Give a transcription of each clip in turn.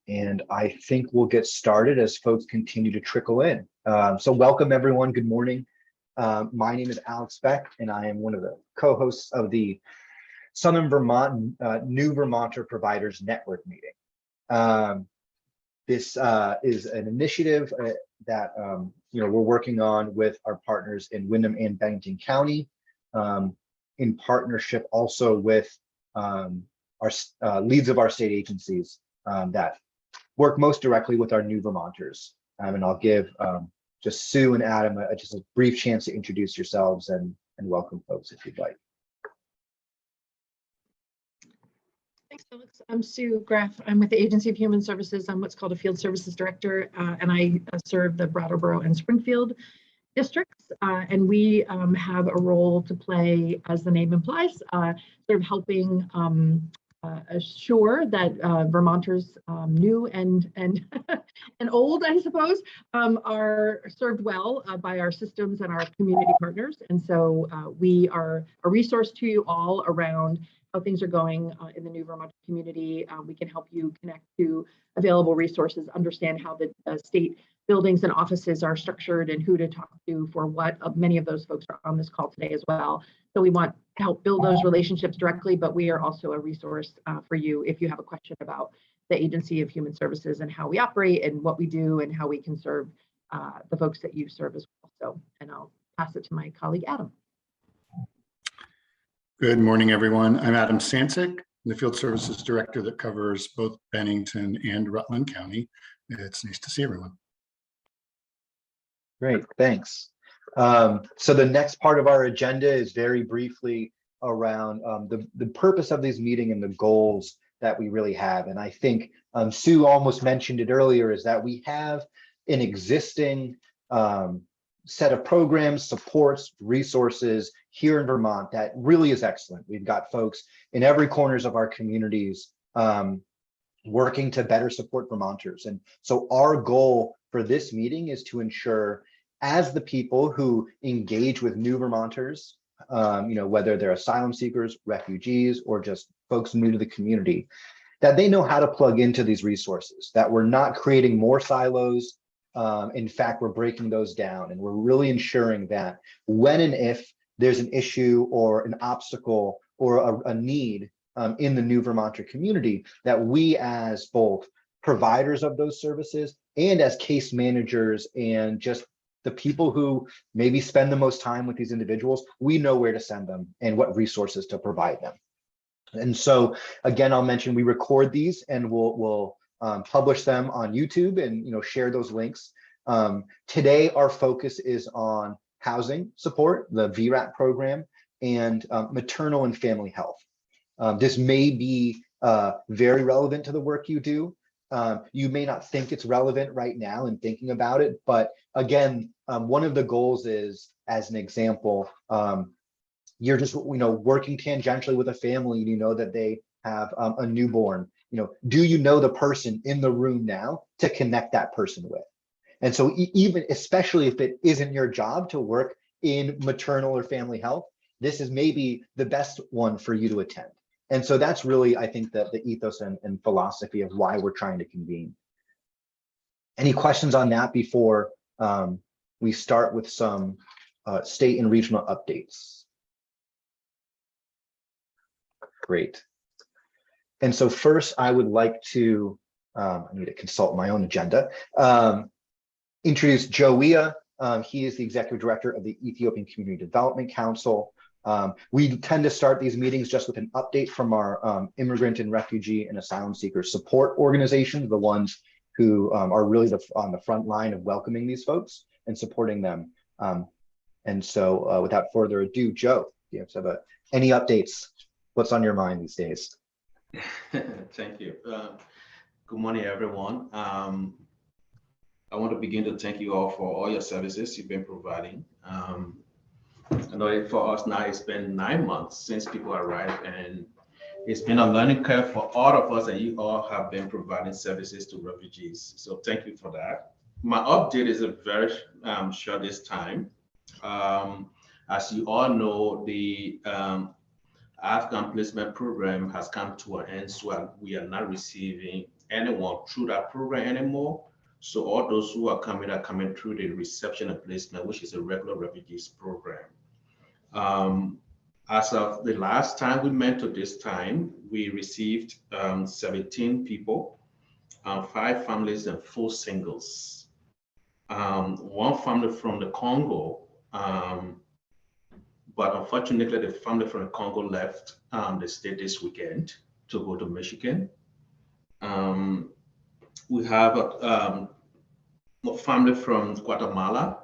And I think we'll get started as folks continue to trickle in. So welcome everyone, good morning. My name is Alex Beck and I am one of the co-hosts of the Southern Vermont New Vermonter Providers Network meeting. This is an initiative that we're working on with our partners in Windham and Bennington County, in partnership also with our leads of our state agencies that work most directly with our new Vermonters. And I'll give just Sue and Adam just a brief chance to introduce yourselves and welcome folks if you'd like. Thanks, Alex. I'm Sue Graff. I'm with the Agency of Human Services. I'm what's called a Field Services Director, and I serve the Brattleboro and Springfield districts. And we have a role to play, as the name implies, sort of helping assure that Vermonters, new and and old, I suppose, are served well by our systems and our community partners. And so we are a resource to you all around how things are going in the new Vermont community. We can help you connect to available resources, understand how the state buildings and offices are structured and who to talk to for what. Many of those folks are on this call today as well. So we want to help build those relationships directly, but we are also a resource for you if you have a question about the Agency of Human Services and how we operate and what we do and how we can serve the folks that you serve as well. So, and I'll pass it to my colleague, Adam. Good morning, everyone. I'm Adam Sancic, the Field Services Director that covers both Bennington and Rutland County. It's nice to see everyone. Great, thanks. So the next part of our agenda is very briefly around the purpose of this meeting and the goals that we really have. And I think Sue almost mentioned it earlier, is that we have an existing set of programs, supports, resources here in Vermont that really is excellent. We've got folks in every corners of our communities working to better support Vermonters. And so our goal for this meeting is to ensure, as the people who engage with new Vermonters, whether they're asylum seekers, refugees, or just folks new to the community, that they know how to plug into these resources, that we're not creating more silos. In fact, we're breaking those down, and we're really ensuring that when and if there's an issue or an obstacle or a need in the new Vermonter community, that we as both providers of those services and as case managers and just the people who maybe spend the most time with these individuals, we know where to send them and what resources to provide them. And so again, I'll mention we record these and we'll publish them on YouTube and share those links. Today, our focus is on housing support, the VERAP program, and maternal and family health. This may be very relevant to the work you do. You may not think it's relevant right now in thinking about it, but again, one of the goals is, as an example, you're just working tangentially with a family and you know that they have a newborn. Do you know the person in the room now to connect that person with? And so even, especially if it isn't your job to work in maternal or family health, this is maybe the best one for you to attend. And so that's really, I think, the ethos and philosophy of why we're trying to convene. Any questions on that before we start with some state and regional updates? Great. And so first, I would like to, I need to consult my own agenda, introduce Joe Wea. He is the Executive Director of the Ethiopian Community Development Council. We tend to start these meetings just with an update from our immigrant and refugee and asylum seeker support organizations, the ones who are really on the front line of welcoming these folks and supporting them. And so without further ado, Joe, do you have any updates? What's on your mind these days? Thank you. Good morning, everyone. I want to begin to thank you all for all your services you've been providing. I know for us now, it's been 9 months since people arrived, and it's been a learning curve for all of us, and you all have been providing services to refugees. So thank you for that. My update is a very short this time. As you all know, the Afghan placement program has come to an end, so we are not receiving anyone through that program anymore. So all those who are coming through the reception and placement, which is a regular refugees program. As of the last time we met to this time, we received 17 people, 5 families and 4 singles. 1 family from the Congo, but unfortunately the family from the Congo left the state this weekend to go to Michigan. We have a family from Guatemala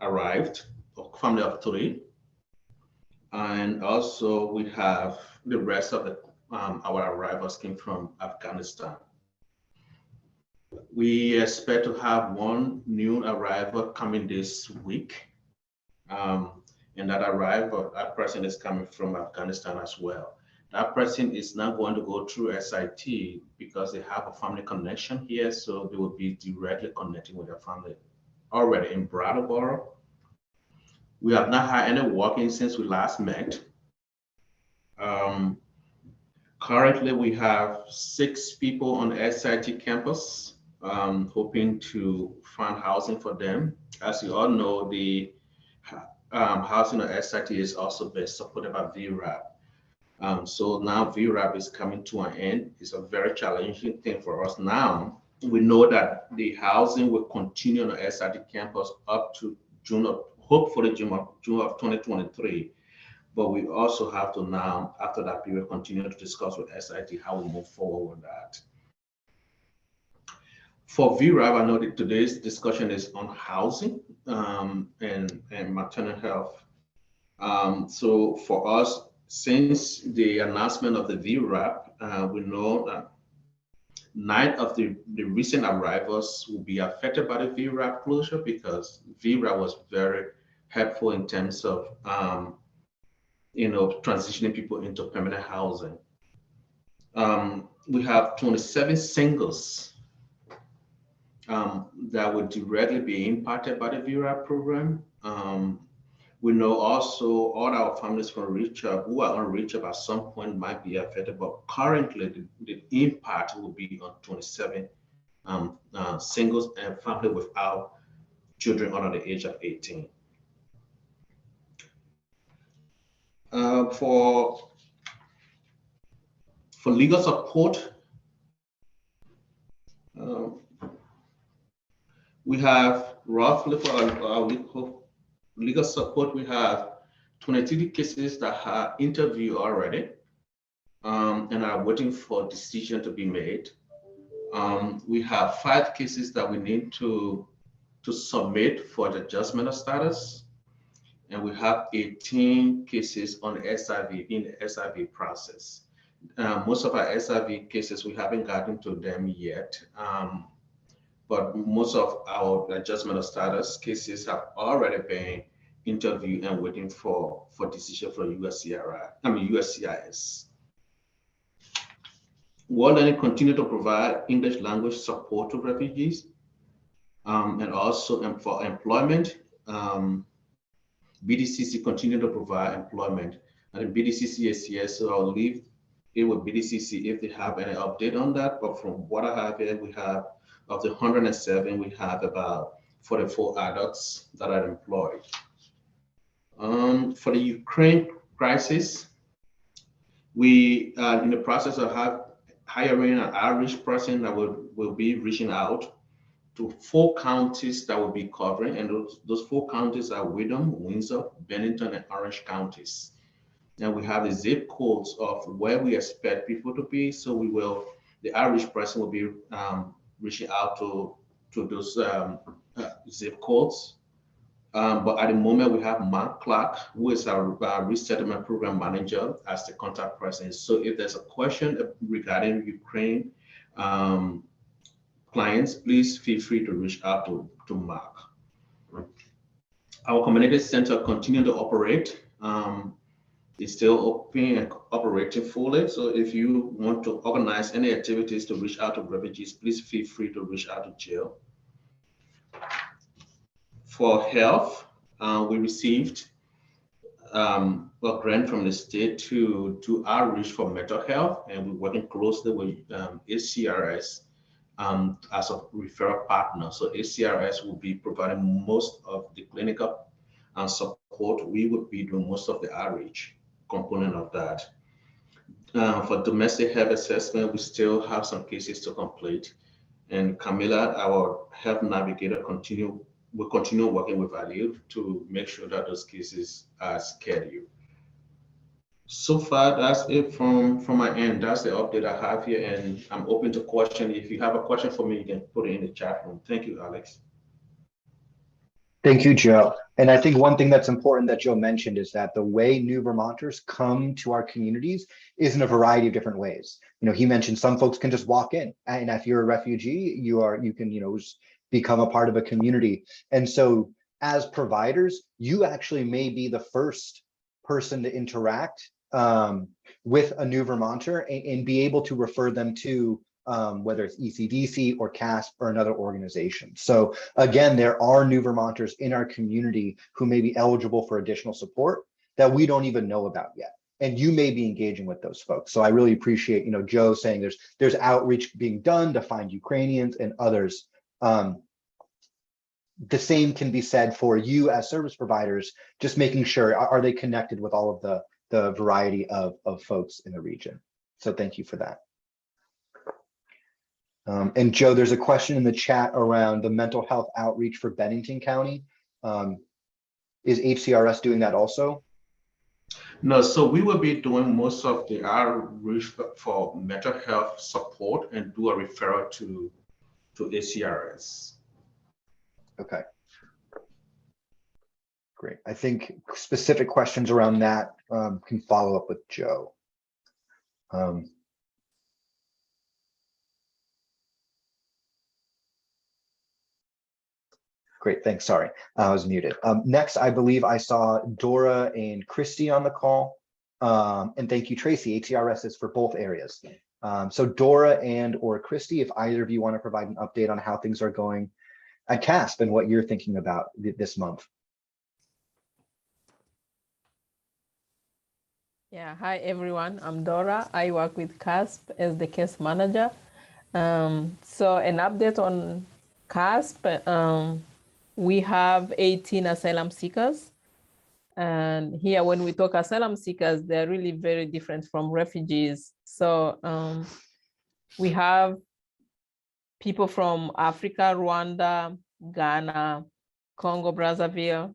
arrived, a family of 3. And also we have the rest of the, our arrivals came from Afghanistan. We expect to have 1 new arrival coming this week. And that arrival, that person is coming from Afghanistan as well. That person is not going to go through SIT because they have a family connection here, so they will be directly connecting with their family already in Brattleboro. We have not had any walk-ins since we last met. Currently, we have 6 people on the SIT campus, hoping to find housing for them. As you all know, the housing on SIT is also being supported by VERAP. So now VERAP is coming to an end. It's a very challenging thing for us now. We know that the housing will continue on the SIT campus up to June of, hopefully June of 2023. But we also have to now, after that period, continue to discuss with SIT how we move forward with that. For VERAP, I know that today's discussion is on housing and maternal health. So for us, since the announcement of the VERAP, we know that 9 of the recent arrivals will be affected by the VERAP closure because VERAP was very helpful in terms of transitioning people into permanent housing. We have 27 singles that would directly be impacted by the VERAP program. We know also all our families from REACH-UP who are on REACH-UP at some point might be affected, but currently the impact will be on 27 singles and family without children under the age of 18. For legal support, we have roughly for our legal support, we have 23 cases that are interviewed already and are waiting for a decision to be made. We have 5 cases that we need to submit for the adjustment of status. And we have 18 cases on SIV in the SIV process. Most of our SIV cases, we haven't gotten to them yet. But most of our adjustment of status cases have already been interviewed and waiting for decision from USCIS. World Learning continue to provide English language support to refugees and also for employment. BDCC continue to provide employment. And BDCC is here, so I'll leave it with BDCC if they have any update on that. But from what I have here, we have of the 107, we have about 44 adults that are employed. For the Ukraine crisis, we are in the process of hiring an Irish person that will be reaching out to 4 counties that will be covering, and those 4 counties are Windham, Windsor, Bennington, and Orange counties. And we have the zip codes of where we expect people to be. So the Irish person will be reaching out to those zip codes. But at the moment, we have Mark Clark, who is our resettlement program manager, as the contact person. So if there's a question regarding Ukraine clients, please feel free to reach out to Mark. Our community center continue to operate. It's still open and operating fully. So if you want to organize any activities to reach out to refugees, please feel free to reach out to Jill. For health, we received a grant from the state to do outreach for mental health, and we're working closely with ACRS as a referral partner. So ACRS will be providing most of the clinical support. We would be doing most of the outreach component of that. For domestic health assessment, we still have some cases to complete. And Camilla, our health navigator, will continue working with Ali to make sure that those cases are scheduled. So far, that's it from my end. That's the update I have here, and I'm open to question. If you have a question for me, you can put it in the chat room. Thank you, Alex. Thank you, Joe. And I think one thing that's important that Joe mentioned is that the way new Vermonters come to our communities is in a variety of different ways. You know, he mentioned some folks can just walk in, and if you're a refugee, you can, you know, become a part of a community. And so as providers, you actually may be the first person to interact with a new Vermonter and be able to refer them to whether it's ECDC or CASP or another organization. So again, there are new Vermonters in our community who may be eligible for additional support that we don't even know about yet. And you may be engaging with those folks. So I really appreciate, you know, Joe saying there's outreach being done to find Ukrainians and others. The same can be said for you as service providers, just making sure, are they connected with all of the variety of folks in the region? So thank you for that. And Joe, there's a question in the chat around the mental health outreach for Bennington County. Is HCRS doing that also? No, so we will be doing most of the outreach for mental health support and do a referral to ACRS. Okay. Great. I think specific questions around that can follow up with Joe. Great, thanks. Sorry, I was muted. Next, I believe I saw Dora and Christy on the call. And thank you, Tracy. ATRS is for both areas. So Dora or Christy, if either of you want to provide an update on how things are going at CASP and what you're thinking about this month. Yeah, hi everyone, I'm Dora. I work with CASP as the case manager. So an update on CASP, we have 18 asylum seekers. And here when we talk asylum seekers, they're really very different from refugees. So we have people from Africa, Rwanda, Ghana, Congo, Brazzaville.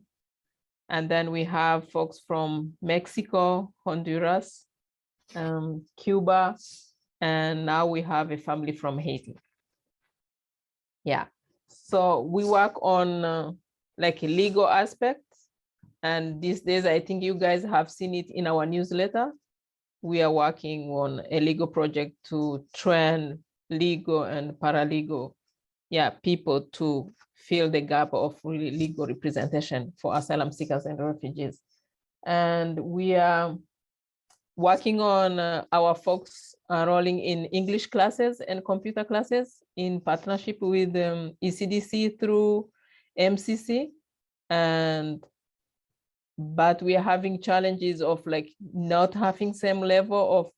And then we have folks from Mexico, Honduras, Cuba, and now we have a family from Haiti. Yeah, so we work on like a legal aspect. And these days, I think you guys have seen it in our newsletter. We are working on a legal project to train legal and paralegal, people to fill the gap of really legal representation for asylum seekers and refugees. And we are working on our folks enrolling in English classes and computer classes in partnership with ECDC through MCC. But we are having challenges of like not having same level of,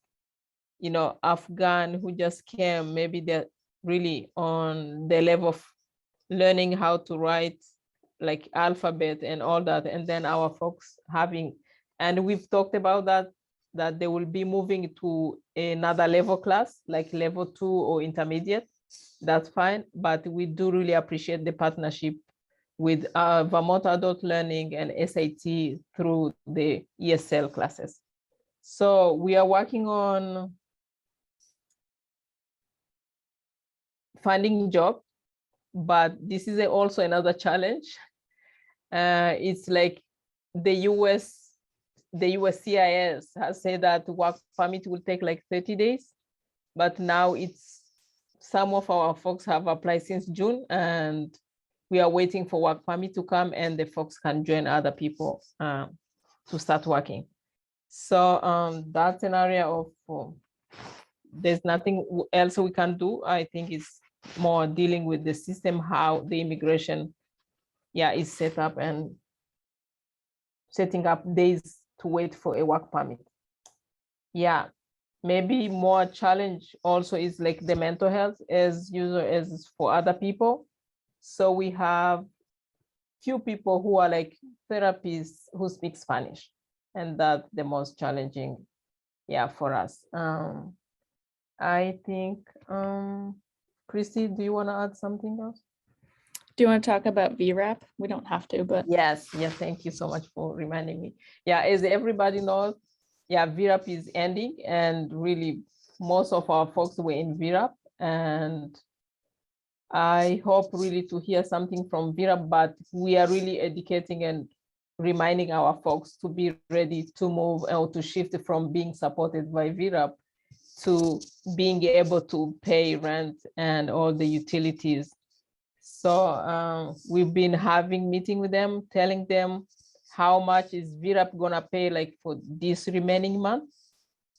you know, Afghan who just came, maybe they're really on the level of learning how to write like alphabet and all that. And then our folks having, and we've talked about that they will be moving to another level class, like level 2 or intermediate. That's fine. But we do really appreciate the partnership with Vermonter Adult Learning and SAT through the ESL classes. So we are working on finding a job, but this is also another challenge. It's like the USCIS has said that work permit will take like 30 days, but now some of our folks have applied since June, and we are waiting for work permit to come and the folks can join other people to start working. So that's an area of, there's nothing else we can do. I think it's more dealing with the system, how the immigration is set up and setting up days to wait for a work permit. Yeah, maybe more challenge also is like the mental health as usual as for other people. So we have few people who are like therapists who speak Spanish, and that's the most challenging, yeah, for us. I think, Christy, do you want to add something else? Do you want to talk about VERAP? We don't have to, but Yes, thank you so much for reminding me. Yeah, as everybody knows, yeah, VERAP is ending, and really most of our folks were in VERAP, and I hope really to hear something from VERAP, but we are really educating and reminding our folks to be ready to move or to shift from being supported by VERAP to being able to pay rent and all the utilities. So we've been having meeting with them, telling them how much is VERAP gonna pay like for this remaining month.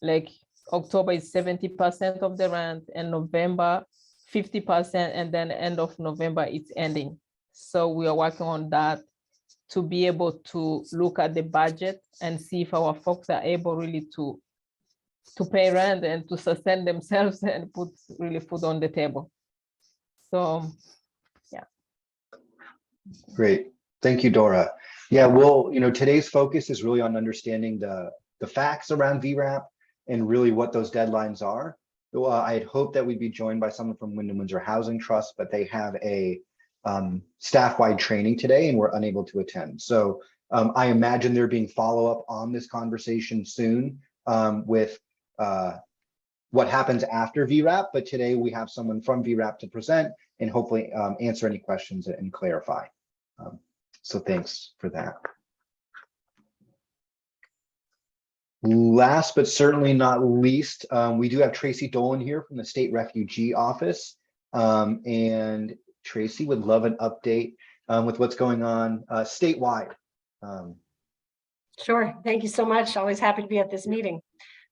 Like October is 70% of the rent, and November 50%, and then end of November it's ending. So we are working on that to be able to look at the budget and see if our folks are able really to pay rent and to sustain themselves and put really food on the table. So yeah. Great. Thank you, Dora. Yeah, well, today's focus is really on understanding the facts around VERAP and really what those deadlines are. I had hoped that we'd be joined by someone from Wyndham Windsor Housing Trust, but they have a staff-wide training today and we're unable to attend. So I imagine there being follow-up on this conversation soon with what happens after VERAP, but today we have someone from VERAP to present and hopefully answer any questions and clarify. So thanks for that. Last but certainly not least, we do have Tracy Dolan here from the State Refugee Office. And Tracy would love an update with what's going on statewide. Sure. Thank you so much. Always happy to be at this meeting.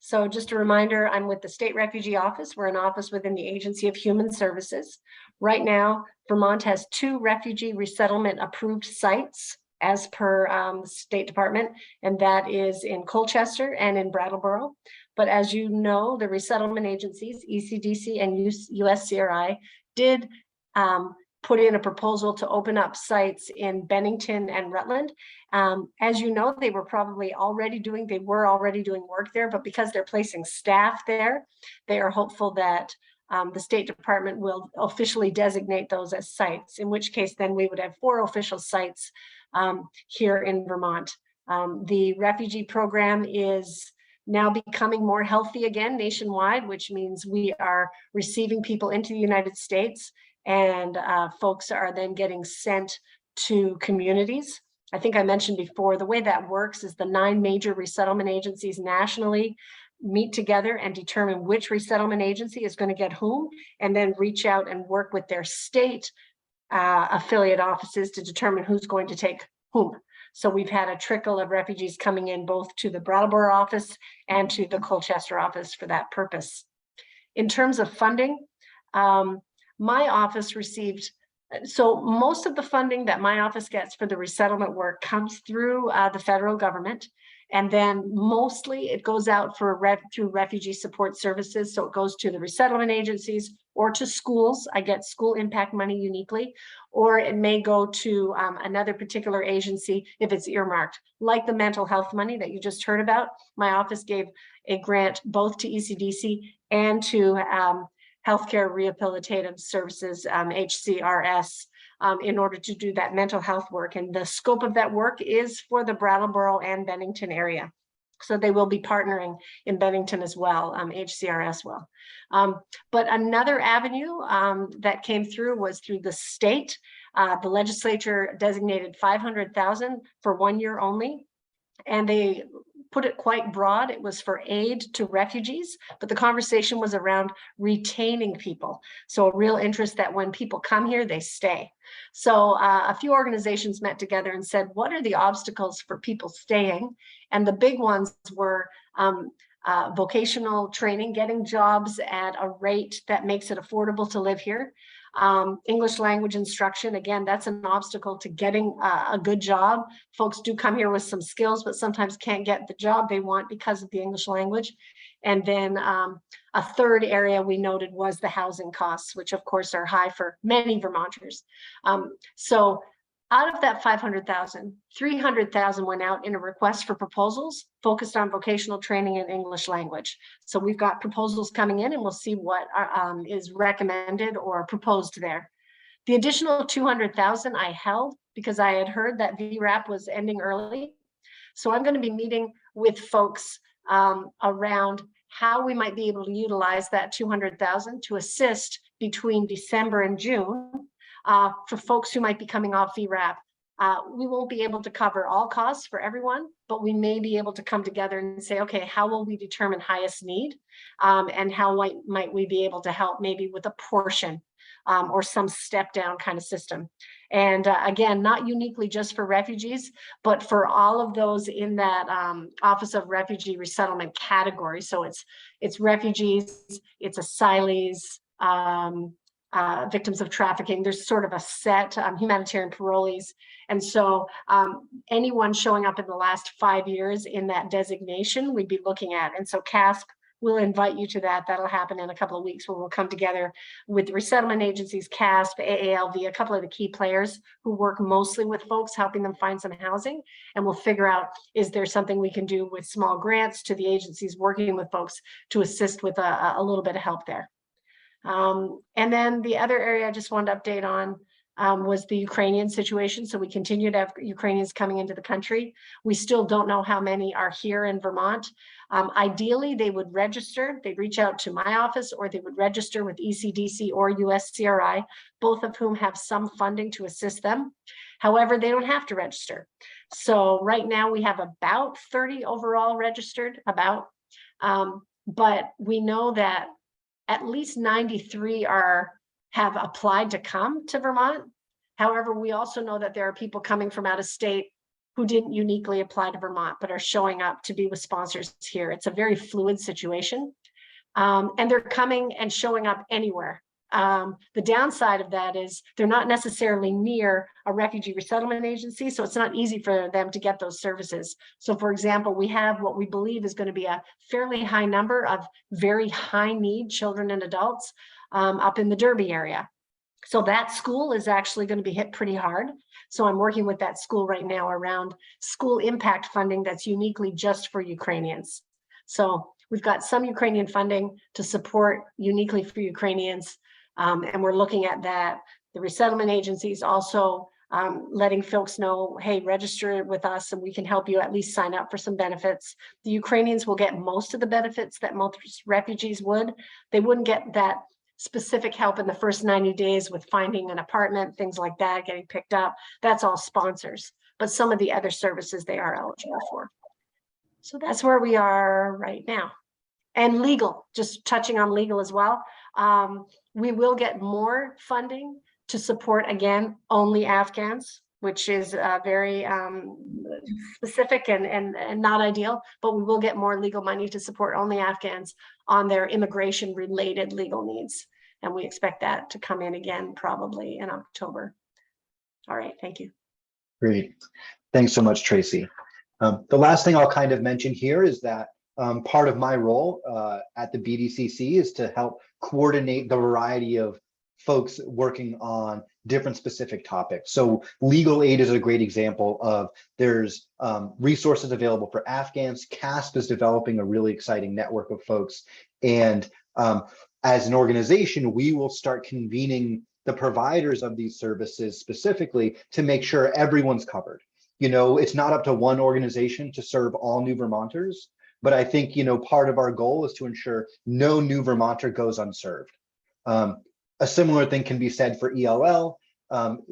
So just a reminder, I'm with the State Refugee Office. We're an office within the Agency of Human Services. Right now, Vermont has 2 refugee resettlement approved sites as per State Department, and that is in Colchester and in Brattleboro. But as you know, the resettlement agencies, ECDC and USCRI, did put in a proposal to open up sites in Bennington and Rutland. As you know, they were already doing work there, but because they're placing staff there, they are hopeful that the State Department will officially designate those as sites, in which case then we would have 4 official sites here in Vermont. The refugee program is now becoming more healthy again nationwide, which means we are receiving people into the United States, and folks are then getting sent to communities. I think I mentioned before, the way that works is the 9 major resettlement agencies nationally meet together and determine which resettlement agency is going to get whom, and then reach out and work with their state affiliate offices to determine who's going to take whom. So we've had a trickle of refugees coming in both to the Brattleboro office and to the Colchester office for that purpose. In terms of funding, my office received, so most of the funding that my office gets for the resettlement work comes through the federal government. And then mostly it goes out through refugee support services. So it goes to the resettlement agencies or to schools. I get school impact money uniquely, or it may go to another particular agency if it's earmarked, like the mental health money that you just heard about. My office gave a grant both to ECDC and to Healthcare Rehabilitative Services, HCRS, in order to do that mental health work. And the scope of that work is for the Brattleboro and Bennington area. So they will be partnering in Bennington as well, HCRS will. But another avenue that came through was through the state. The legislature designated $500,000 for 1 year only. And they put it quite broad. It was for aid to refugees, but the conversation was around retaining people. So a real interest that when people come here, they stay. So a few organizations met together and said, what are the obstacles for people staying? And the big ones were vocational training, getting jobs at a rate that makes it affordable to live here. English language instruction, again, that's an obstacle to getting a good job. Folks do come here with some skills, but sometimes can't get the job they want because of the English language. And then a third area we noted was the housing costs, which of course are high for many Vermonters. So out of that 500,000, 300,000 went out in a request for proposals focused on vocational training and English language. So we've got proposals coming in and we'll see what is recommended or proposed there. The additional 200,000 I held because I had heard that VERAP was ending early. So I'm going to be meeting with folks around how we might be able to utilize that 200,000 to assist between December and June for folks who might be coming off VERAP. We won't be able to cover all costs for everyone, but we may be able to come together and say, okay, how will we determine highest need? And how might we be able to help maybe with a portion or some step down kind of system. And again, not uniquely just for refugees, but for all of those in that Office of Refugee Resettlement category. So it's refugees, it's asylees, victims of trafficking. There's sort of a set humanitarian parolees. And so anyone showing up in the last 5 years in that designation, we'd be looking at. And so CASP will invite you to that. That'll happen in a couple of weeks where we'll come together with the resettlement agencies, CASP, AALV, a couple of the key players who work mostly with folks, helping them find some housing. And we'll figure out, is there something we can do with small grants to the agencies working with folks to assist with a little bit of help there. And then the other area I just wanted to update on was the Ukrainian situation. So we continue to have Ukrainians coming into the country. We still don't know how many are here in Vermont. Ideally, they would register. They'd reach out to my office or they would register with ECDC or USCRI, both of whom have some funding to assist them. However, they don't have to register. So right now we have about 30 overall registered, but we know that at least 93 have applied to come to Vermont. However, we also know that there are people coming from out of state who didn't uniquely apply to Vermont, but are showing up to be with sponsors here. It's a very fluid situation. And they're coming and showing up anywhere. The downside of that is they're not necessarily near a refugee resettlement agency, so it's not easy for them to get those services. So for example, we have what we believe is going to be a fairly high number of very high need children and adults up in the Derby area. So that school is actually going to be hit pretty hard. So I'm working with that school right now around school impact funding that's uniquely just for Ukrainians. So we've got some Ukrainian funding to support uniquely for Ukrainians. And we're looking at that. The resettlement agencies also letting folks know, hey, register with us and we can help you at least sign up for some benefits. The Ukrainians will get most of the benefits that most refugees would. They wouldn't get that specific help in the first 90 days with finding an apartment, things like that, getting picked up. That's all sponsors. But some of the other services they are eligible for. So that's where we are right now. And legal, just touching on legal as well. We will get more funding to support, again, only Afghans, which is very specific and not ideal, but we will get more legal money to support only Afghans on their immigration related legal needs. And we expect that to come in again, probably in October. All right, thank you. Great. Thanks so much, Tracy. The last thing I'll kind of mention here is that part of my role at the BDCC is to help coordinate the variety of folks working on different specific topics. So legal aid is a great example of there's resources available for Afghans. CASP is developing a really exciting network of folks. And as an organization, we will start convening the providers of these services specifically to make sure everyone's covered. You know, it's not up to one organization to serve all new Vermonters, but I think, you know, part of our goal is to ensure no new Vermonter goes unserved. A similar thing can be said for ELL.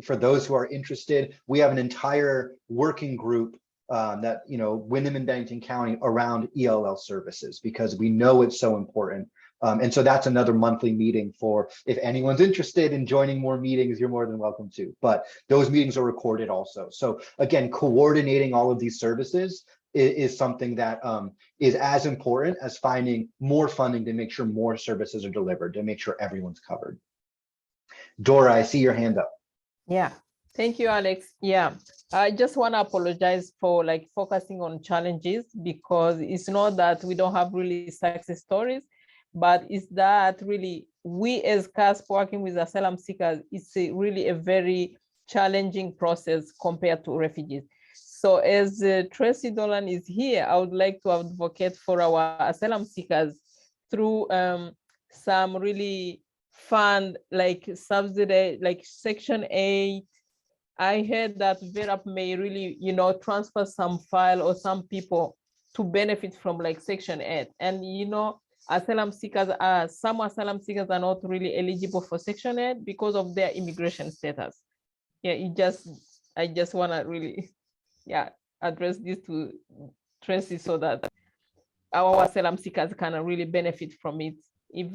For those who are interested, we have an entire working group that, you know, Wyndham and Bennington County around ELL services because we know it's so important. And so that's another monthly meeting for if anyone's interested in joining more meetings, you're more than welcome to. But those meetings are recorded also. So again, coordinating all of these services is something that is as important as finding more funding to make sure more services are delivered, to make sure everyone's covered. Dora, I see your hand up. Yeah, thank you, Alex. Yeah, I just want to apologize for like focusing on challenges, because it's not that we don't have really success stories, but it's that really we as CASP working with asylum seekers, it's really a very challenging process compared to refugees. So as Tracy Dolan is here, I would like to advocate for our asylum seekers through some really fund like subsidy, like Section 8. I heard that VERAP may really, transfer some file or some people to benefit from like Section 8. And, asylum seekers some asylum seekers are not really eligible for Section 8 because of their immigration status. Yeah, I just want to really, address this to Tracy so that our asylum seekers can really benefit from it if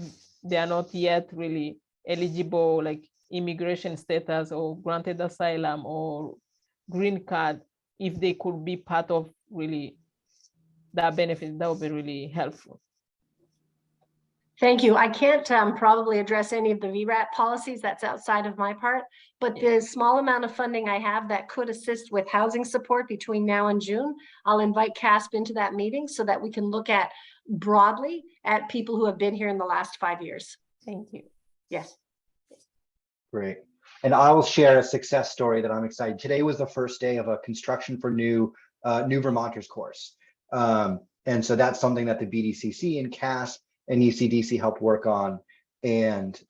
they are not yet really eligible, like immigration status or granted asylum or green card. If they could be part of really that benefit, that would be really helpful. Thank you. I can't probably address any of the VERAP policies. That's outside of my part, but the small amount of funding I have that could assist with housing support between now and June, I'll invite CASP into that meeting so that we can look at broadly at people who have been here in the last 5 years. Thank you. Yes. Great. And I will share a success story that I'm excited. Today was the first day of a construction for new Vermonters course. And so that's something that the BDCC and CASP and ECDC helped work on. And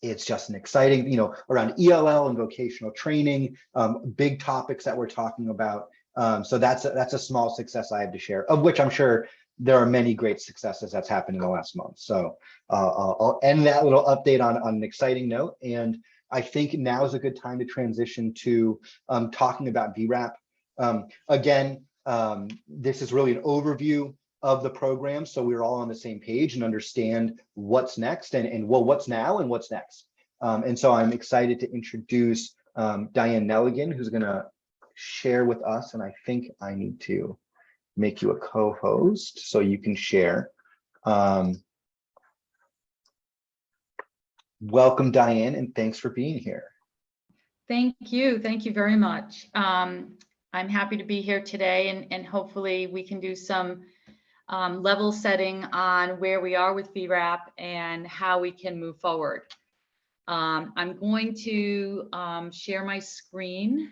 it's just an exciting, around ELL and vocational training, big topics that we're talking about. So that's a small success I have to share, of which I'm sure there are many great successes that's happened in the last month. So I'll end that little update on an exciting note. And I think now is a good time to transition to talking about VERAP. Again, this is really an overview of the program, so we're all on the same page and understand what's next and well, what's now and what's next. And so I'm excited to introduce Diane Nelligan, who's going to share with us. And I think I need to make you a co-host so you can share. Welcome, Diane, and thanks for being here. Thank you. Thank you very much. I'm happy to be here today, and hopefully we can do some level setting on where we are with VERAP and how we can move forward. I'm going to share my screen.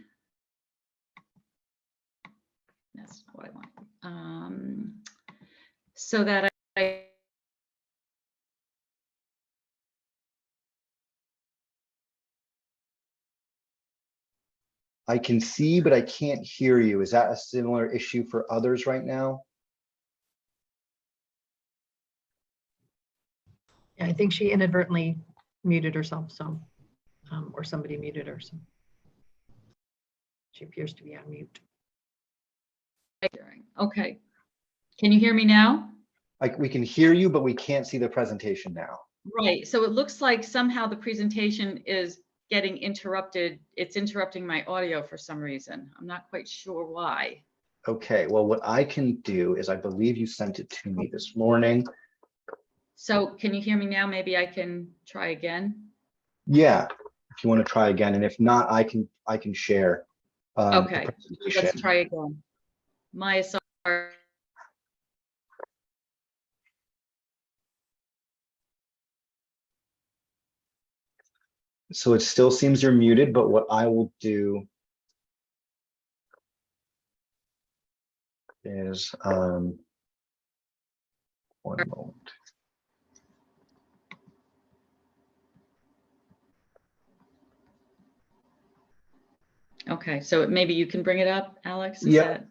That's not what I want. So that I can see, but I can't hear you. Is that a similar issue for others right now? Yeah, I think she inadvertently muted herself, so, or somebody muted her. So she appears to be on mute. okay. Can you hear me now? We can hear you, but we can't see the presentation now. Right. So it looks like somehow the presentation is getting interrupted. It's interrupting my audio for some reason. I'm not quite sure why. Okay, well, what I can do is I believe you sent it to me this morning. So can you hear me now? Maybe I can try again. Yeah, if you want to try again, and if not, I can share. Okay, let's try again. My sorry. So it still seems you're muted, but what I will do is one moment. Okay, so maybe you can bring it up, Alex. Is Yeah. that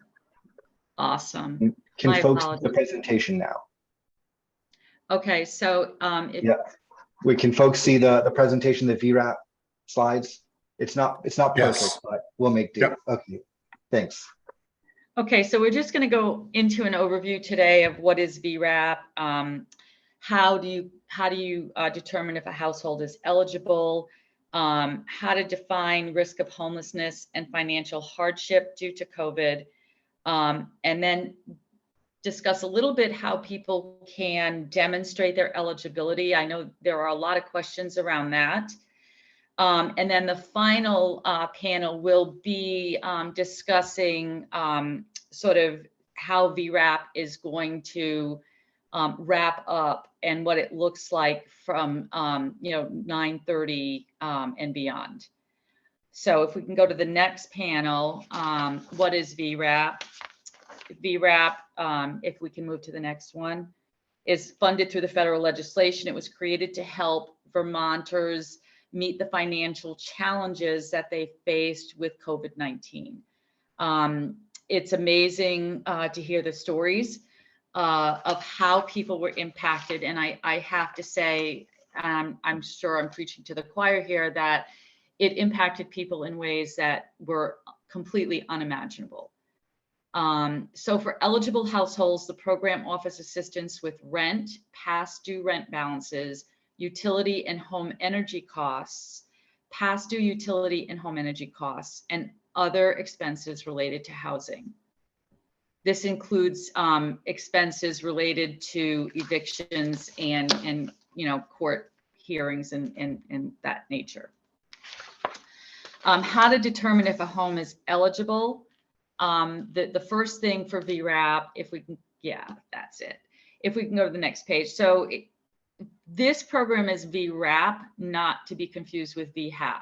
awesome? Can My folks see the apologies. presentation now? Okay, so Yeah. Can folks see the presentation, the VERAP slides? It's not perfect, Yes. but we'll make do. Yep. Okay, thanks. Okay, so we're just going to go into an overview today of what is VERAP. How do you determine if a household is eligible? How to define risk of homelessness and financial hardship due to COVID, and then discuss a little bit how people can demonstrate their eligibility. I know there are a lot of questions around that. And then the final panel will be discussing sort of how VERAP is going to wrap up and what it looks like from 9:30 and beyond. So if we can go to the next panel, what is VERAP? VERAP, if we can move to the next one, is funded through the federal legislation. It was created to help Vermonters meet the financial challenges that they faced with COVID-19. It's amazing to hear the stories of how people were impacted. And I have to say, I'm sure I'm preaching to the choir here, that it impacted people in ways that were completely unimaginable. So for eligible households, the program offers assistance with rent, past due rent balances, utility and home energy costs, past due utility and home energy costs, and other expenses related to housing. This includes expenses related to evictions and court hearings and that nature. How to determine if a home is eligible. The first thing for VERAP, if we can, yeah, that's it. If we can go to the next page. So this program is VERAP, not to be confused with VHAP.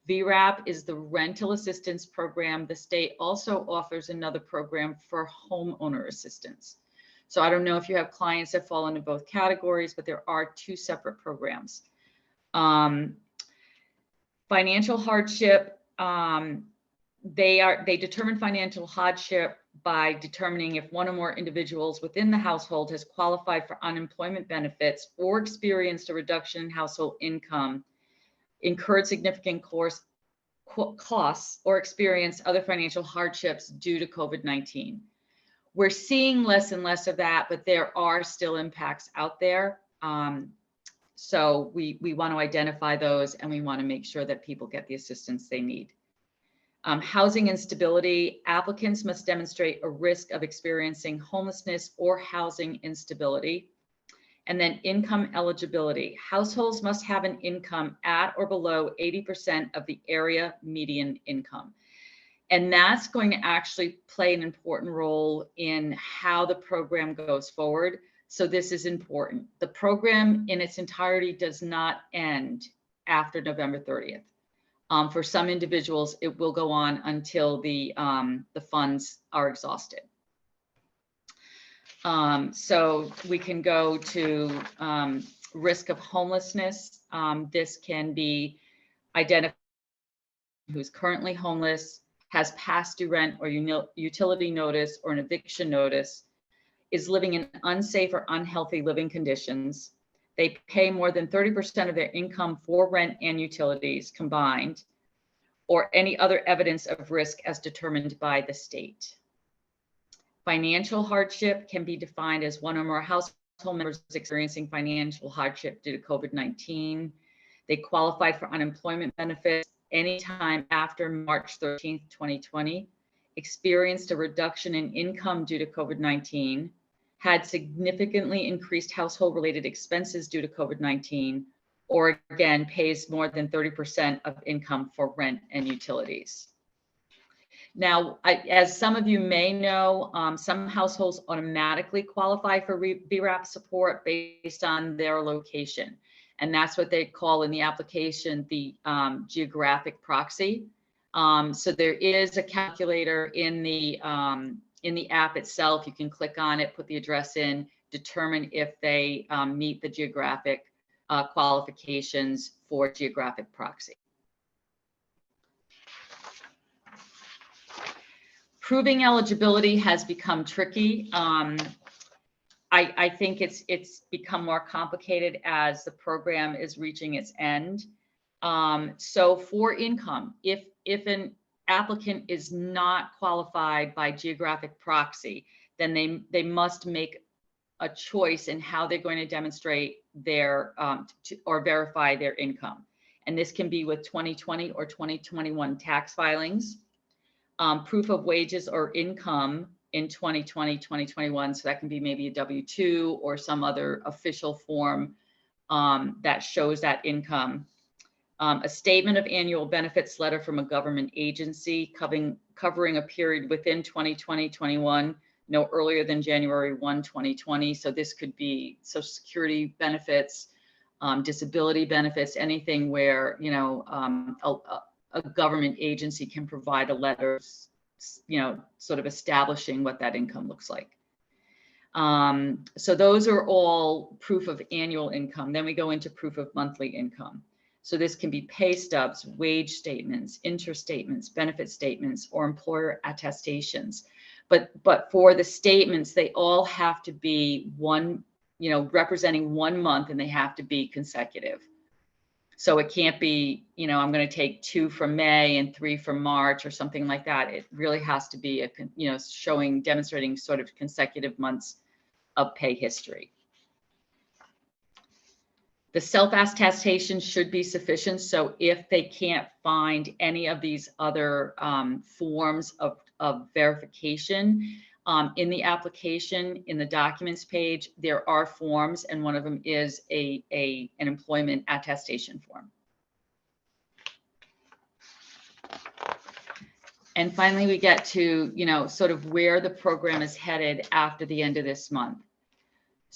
VERAP is the rental assistance program. The state also offers another program for homeowner assistance. So I don't know if you have clients that fall into both categories, but there are two separate programs. Financial hardship, they determine financial hardship by determining if one or more individuals within the household has qualified for unemployment benefits or experienced a reduction in household income, incurred significant costs, or experienced other financial hardships due to COVID-19. We're seeing less and less of that, but there are still impacts out there. So we want to identify those, and we want to make sure that people get the assistance they need. Housing instability, applicants must demonstrate a risk of experiencing homelessness or housing instability. And then income eligibility. Households must have an income at or below 80% of the area median income. And that's going to actually play an important role in how the program goes forward. So this is important. The program in its entirety does not end after November 30th. For some individuals, it will go on until the funds are exhausted. So we can go to risk of homelessness. This can be identified who's currently homeless, has past due rent or utility notice or an eviction notice, is living in unsafe or unhealthy living conditions. They pay more than 30% of their income for rent and utilities combined, or any other evidence of risk as determined by the state. Financial hardship can be defined as one or more household members experiencing financial hardship due to COVID-19. They qualify for unemployment benefits anytime after March 13th, 2020, experienced a reduction in income due to COVID-19, had significantly increased household-related expenses due to COVID-19, or again, pays more than 30% of income for rent and utilities. Now, as some of you may know, some households automatically qualify for VERAP support based on their location. And that's what they call in the application the geographic proxy. So there is a calculator in the app itself. You can click on it, put the address in, determine if they meet the geographic qualifications for geographic proxy. Proving eligibility has become tricky. I think it's become more complicated as the program is reaching its end. So for income, if an applicant is not qualified by geographic proxy, then they must make a choice in how they're going to demonstrate their or verify their income. And this can be with 2020 or 2021 tax filings, proof of wages or income in 2020, 2021. So that can be maybe a W-2 or some other official form that shows that income. A statement of annual benefits letter from a government agency covering a period within 2020, 21, no earlier than January 1, 2020. So this could be Social Security benefits, disability benefits, anything where, you know, a government agency can provide a letter, you know, sort of establishing what that income looks like. So those are all proof of annual income. Then we go into proof of monthly income. So this can be pay stubs, wage statements, interest statements, benefit statements, or employer attestations. But for the statements, they all have to be one, you know, representing 1 month, and they have to be consecutive. So it can't be, you know, I'm going to take 2 from May and 3 from March or something like that. It really has to be, you know, demonstrating sort of consecutive months of pay history. The self-attestation should be sufficient. So if they can't find any of these other forms of verification in the application, in the documents page, there are forms, and one of them is an employment attestation form. And finally, we get to, you know, sort of where the program is headed after the end of this month.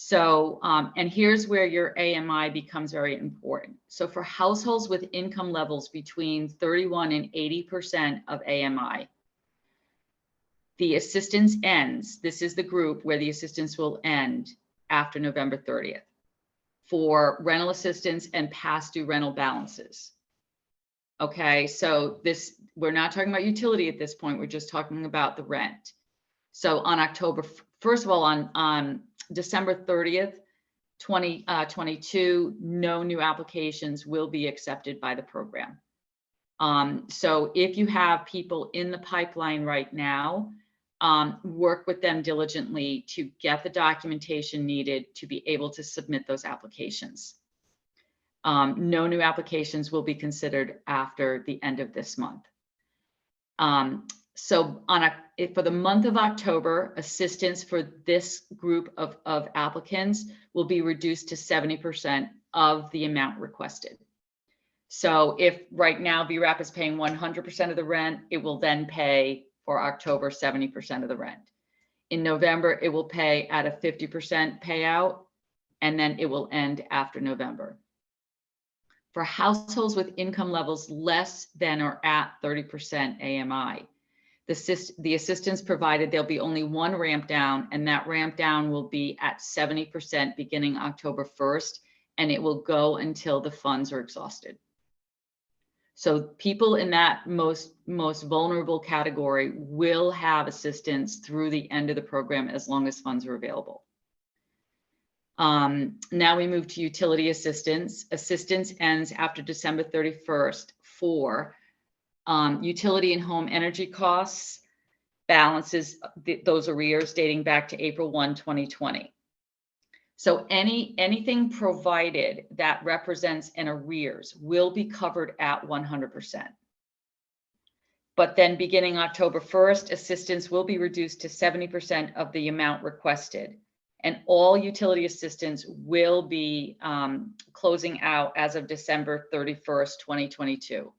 So, and here's where your AMI becomes very important. So for households with income levels between 31 and 80% of AMI, the assistance ends. This is the group where the assistance will end after November 30th for rental assistance and past due rental balances. Okay, so this, we're not talking about utility at this point. We're just talking about the rent. So on October, first of all, on December 30th, 2022, no new applications will be accepted by the program. So if you have people in the pipeline right now, work with them diligently to get the documentation needed to be able to submit those applications. No new applications will be considered after the end of this month. So for the month of October, assistance for this group of applicants will be reduced to 70% of the amount requested. So if right now VERAP is paying 100% of the rent, it will then pay for October 70% of the rent. In November, it will pay at a 50% payout, and then it will end after November. For households with income levels less than or at 30% AMI, the assistance provided, there'll be only one ramp down, and that ramp down will be at 70% beginning October 1st, and it will go until the funds are exhausted. So people in that most vulnerable category will have assistance through the end of the program as long as funds are available. Now we move to utility assistance. Assistance ends after December 31st for utility and home energy costs, balances, those arrears dating back to April 1, 2020. So anything provided that represents an arrears will be covered at 100%. But then beginning October 1st, assistance will be reduced to 70% of the amount requested. And all utility assistance will be closing out as of December 31st, 2022.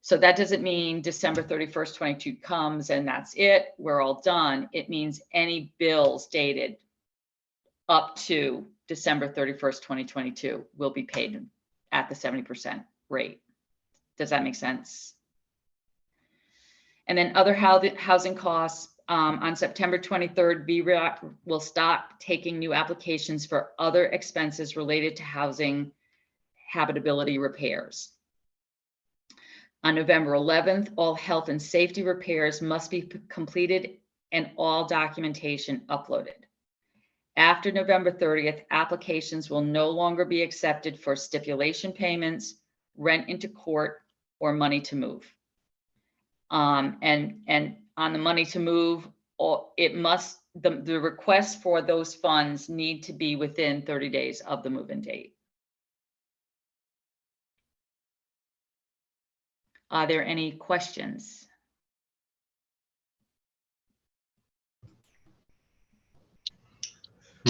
So that doesn't mean December 31st, 22 comes and that's it, we're all done. It means any bills dated up to December 31st, 2022 will be paid at the 70% rate. Does that make sense? And then other housing costs, on September 23rd, VERAP will stop taking new applications for other expenses related to housing habitability repairs. On November 11th, all health and safety repairs must be completed and all documentation uploaded. After November 30th, applications will no longer be accepted for stipulation payments, rent into court, or money to move. And on the money to move, the request for those funds need to be within 30 days of the move-in date. Are there any questions?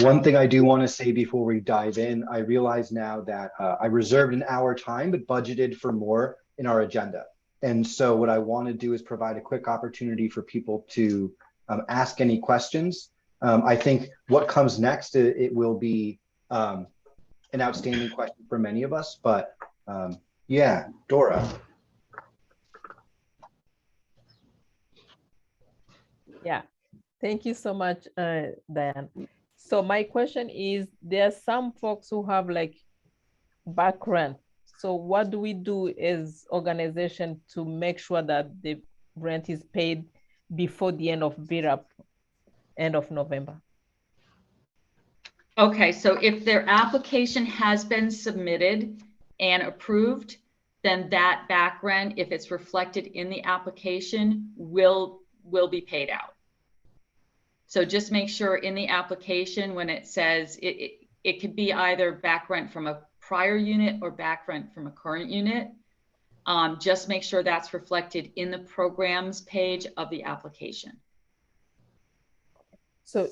One thing I do want to say before we dive in, I realize now that I reserved an hour time, but budgeted for more in our agenda. And so what I want to do is provide a quick opportunity for people to ask any questions. I think what comes next, it will be an outstanding question for many of us, but yeah, Dora. Yeah, thank you so much, Diane. So my question is, there are some folks who have like back rent. So what do we do as organization to make sure that the rent is paid before the end of VERAP, end of November? Okay, so if their application has been submitted and approved, then that back rent, if it's reflected in the application, will be paid out. So just make sure in the application when it says it could be either back rent from a prior unit or back rent from a current unit. Just make sure that's reflected in the programs page of the application. So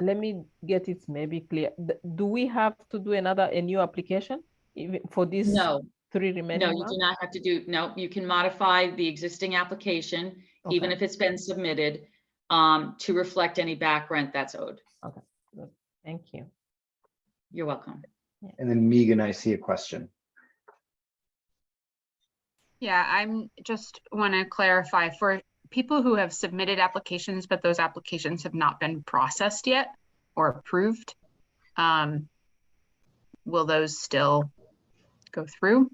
let me get it maybe clear. Do we have to do a new application even for these No, 3 remaining no, you months? do not have to do, no, you can modify the existing application, even if it's been submitted, to reflect any back rent that's owed. Okay, good. Thank you. You're welcome. And then Megan, I see a question. Yeah, I'm just want to clarify for people who have submitted applications, but those applications have not been processed yet or approved. Will those still go through?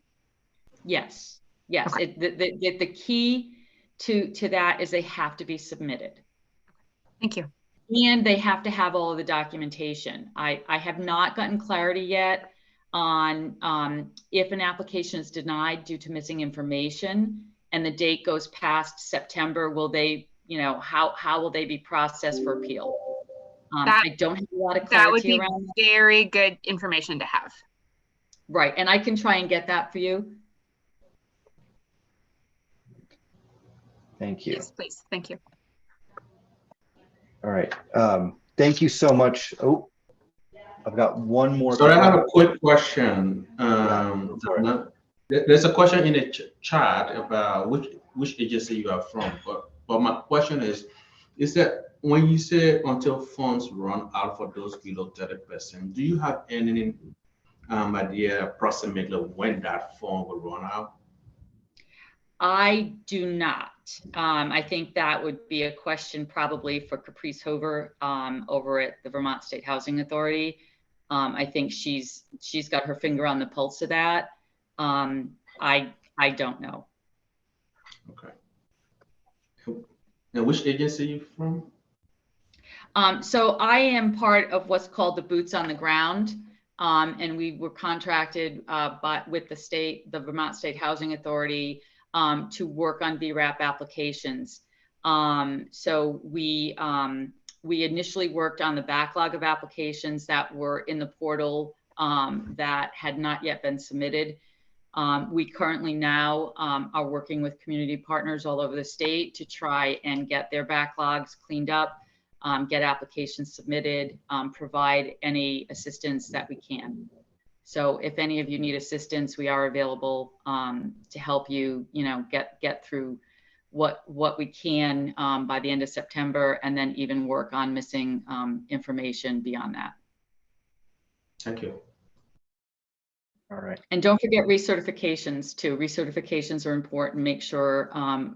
Yes, yes. Okay. The key to that is they have to be submitted. Thank you. And they have to have all of the documentation. I have not gotten clarity yet on if an application is denied due to missing information and the date goes past September, will they, how will they be processed for appeal? I don't have a lot of clarity that would be around that. Very good information to have. Right, and I can try and get that for you. Thank you. Yes, please. Thank you. All right. Thank you so much. Oh, I've got one more. So I have a quick question. There's a question in the chat about which agency you are from, but my question is that when you say until funds run out for those below 30%, do you have any idea approximately when that fund will run out? I do not. I think that would be a question probably for Caprice Hover over at the Vermont State Housing Authority. I think she's got her finger on the pulse of that. I don't know. Okay. Now, which agency are you from? So I am part of what's called the Boots on the Ground. And we were contracted with the Vermont State Housing Authority to work on VERAP applications. So we initially worked on the backlog of applications that were in the portal that had not yet been submitted. We currently now are working with community partners all over the state to try and get their backlogs cleaned up, get applications submitted, provide any assistance that we can. So if any of you need assistance, we are available to help you, get through what we can by the end of September, and then even work on missing information beyond that. Thank you. All right. And don't forget recertifications too. Recertifications are important. Make sure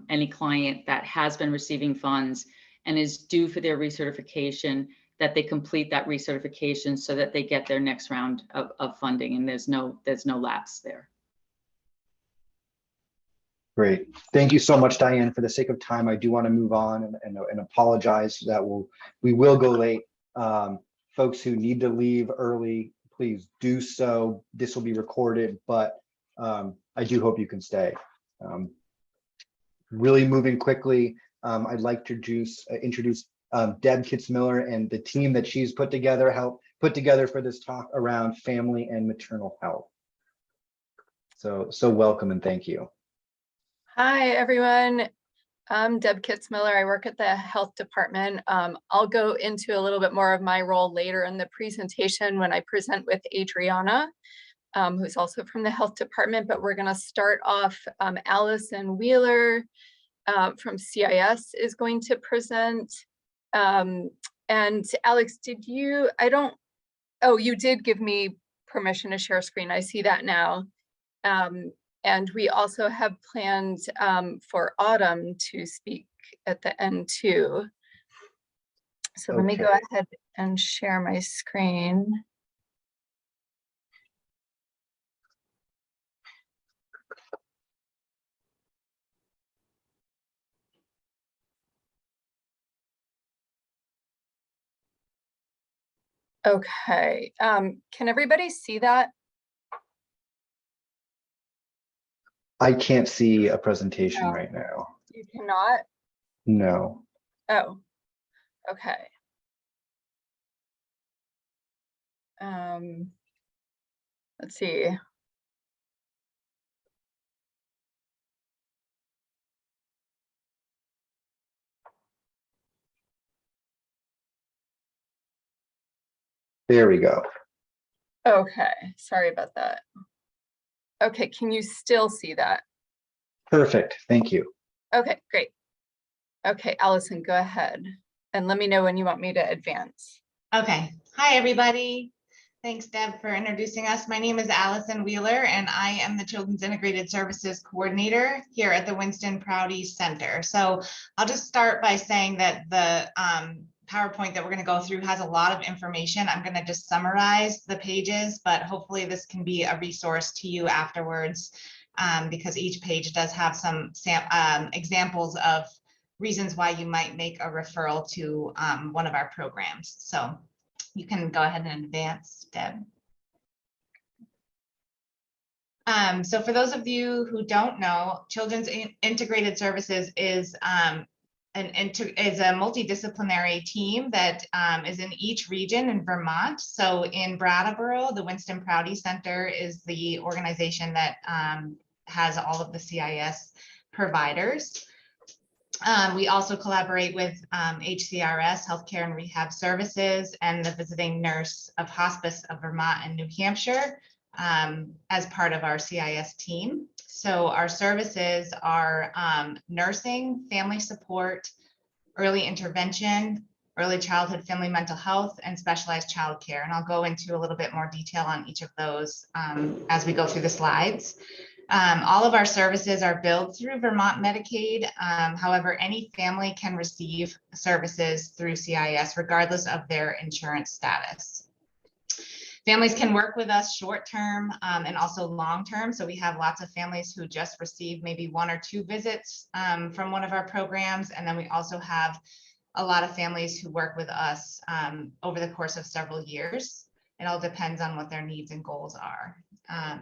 any client that has been receiving funds and is due for their recertification, that they complete that recertification so that they get their next round of funding, and there's no lapse there. Great. Thank you so much, Diane. For the sake of time, I do want to move on and apologize that we will go late. Folks who need to leave early, please do so. This will be recorded, but I do hope you can stay. Really moving quickly, I'd like to introduce Deb Kits Miller and the team that she's put together for this talk around family and maternal health. So welcome and thank you. Hi, everyone. I'm Deb Kits Miller. I work at the health department. I'll go into a little bit more of my role later in the presentation when I present with Adriana, who's also from the health department, but we're going to start off. Allison Wheeler from CIS is going to present. And Alex, you did give me permission to share screen. I see that now. And we also have planned for Autumn to speak at the end too. So let me go ahead and share my screen. Okay, can everybody see that? I can't see a presentation right now. You cannot? No. Oh, okay. Let's see. There we go. Okay, sorry about that. Okay, can you still see that? Perfect. Thank you. Okay, great. Okay, Allison, go ahead. And let me know when you want me to advance. Okay. Hi, everybody. Thanks, Deb, for introducing us. My name is Allison Wheeler, and I am the Children's Integrated Services Coordinator here at the Winston Prouty Center. So I'll just start by saying that the PowerPoint that we're going to go through has a lot of information. I'm going to just summarize the pages, but hopefully this can be a resource to you afterwards, because each page does have some examples of reasons why you might make a referral to one of our programs. So you can go ahead and advance, Deb. So for those of you who don't know, Children's Integrated Services is a multidisciplinary team that is in each region in Vermont. So in Brattleboro, the Winston Prouty Center is the organization that has all of the CIS providers. We also collaborate with HCRS, Healthcare and Rehab Services, and the Visiting Nurse of Hospice of Vermont and New Hampshire as part of our CIS team. So our services are nursing, family support, early intervention, early childhood family mental health, and specialized childcare. And I'll go into a little bit more detail on each of those as we go through the slides. All of our services are billed through Vermont Medicaid. However, any family can receive services through CIS regardless of their insurance status. Families can work with us short-term and also long-term. So we have lots of families who just receive maybe 1 or 2 visits from one of our programs. And then we also have a lot of families who work with us over the course of several years. It all depends on what their needs and goals are.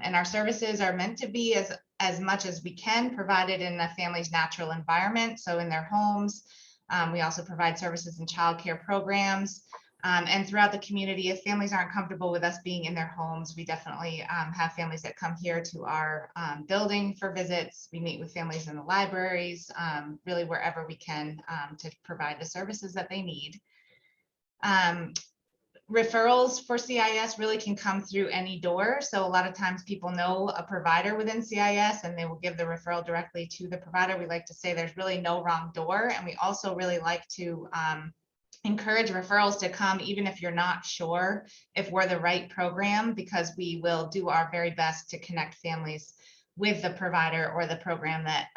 And our services are meant to be as much as we can provided in a family's natural environment. So in their homes, we also provide services in childcare programs. And throughout the community, if families aren't comfortable with us being in their homes, we definitely have families that come here to our building for visits. We meet with families in the libraries, really wherever we can to provide the services that they need. Referrals for CIS really can come through any door. So a lot of times people know a provider within CIS and they will give the referral directly to the provider. We like to say there's really no wrong door. And we also really like to encourage referrals to come even if you're not sure if we're the right program, because we will do our very best to connect families with the provider or the program that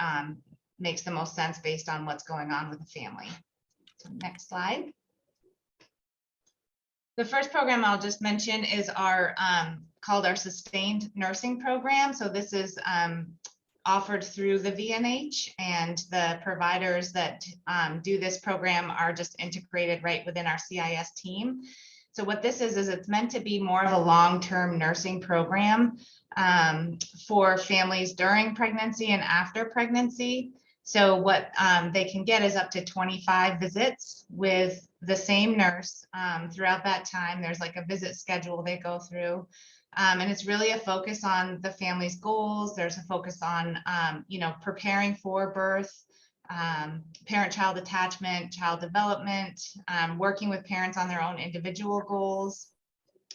makes the most sense based on what's going on with the family. So next slide. The first program I'll just mention is our called our Sustained Nursing Program. So this is offered through the VNH, and the providers that do this program are just integrated right within our CIS team. So what this is it's meant to be more of a long-term nursing program for families during pregnancy and after pregnancy. So what they can get is up to 25 visits with the same nurse throughout that time. There's like a visit schedule they go through. And it's really a focus on the family's goals. There's a focus on, preparing for birth, parent-child attachment, child development, working with parents on their own individual goals,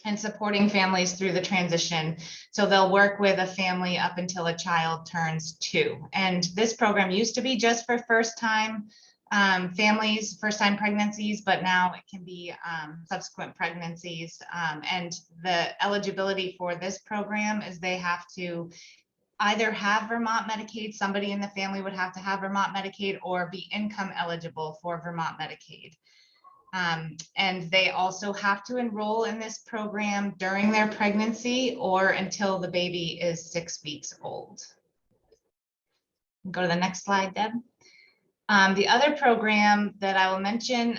and supporting families through the transition. So they'll work with a family up until a child turns 2. And this program used to be just for first-time families, first-time pregnancies, but now it can be subsequent pregnancies. And the eligibility for this program is they have to either have Vermont Medicaid, somebody in the family would have to have Vermont Medicaid, or be income eligible for Vermont Medicaid. And they also have to enroll in this program during their pregnancy or until the baby is 6 weeks old. Go to the next slide, Deb. The other program that I will mention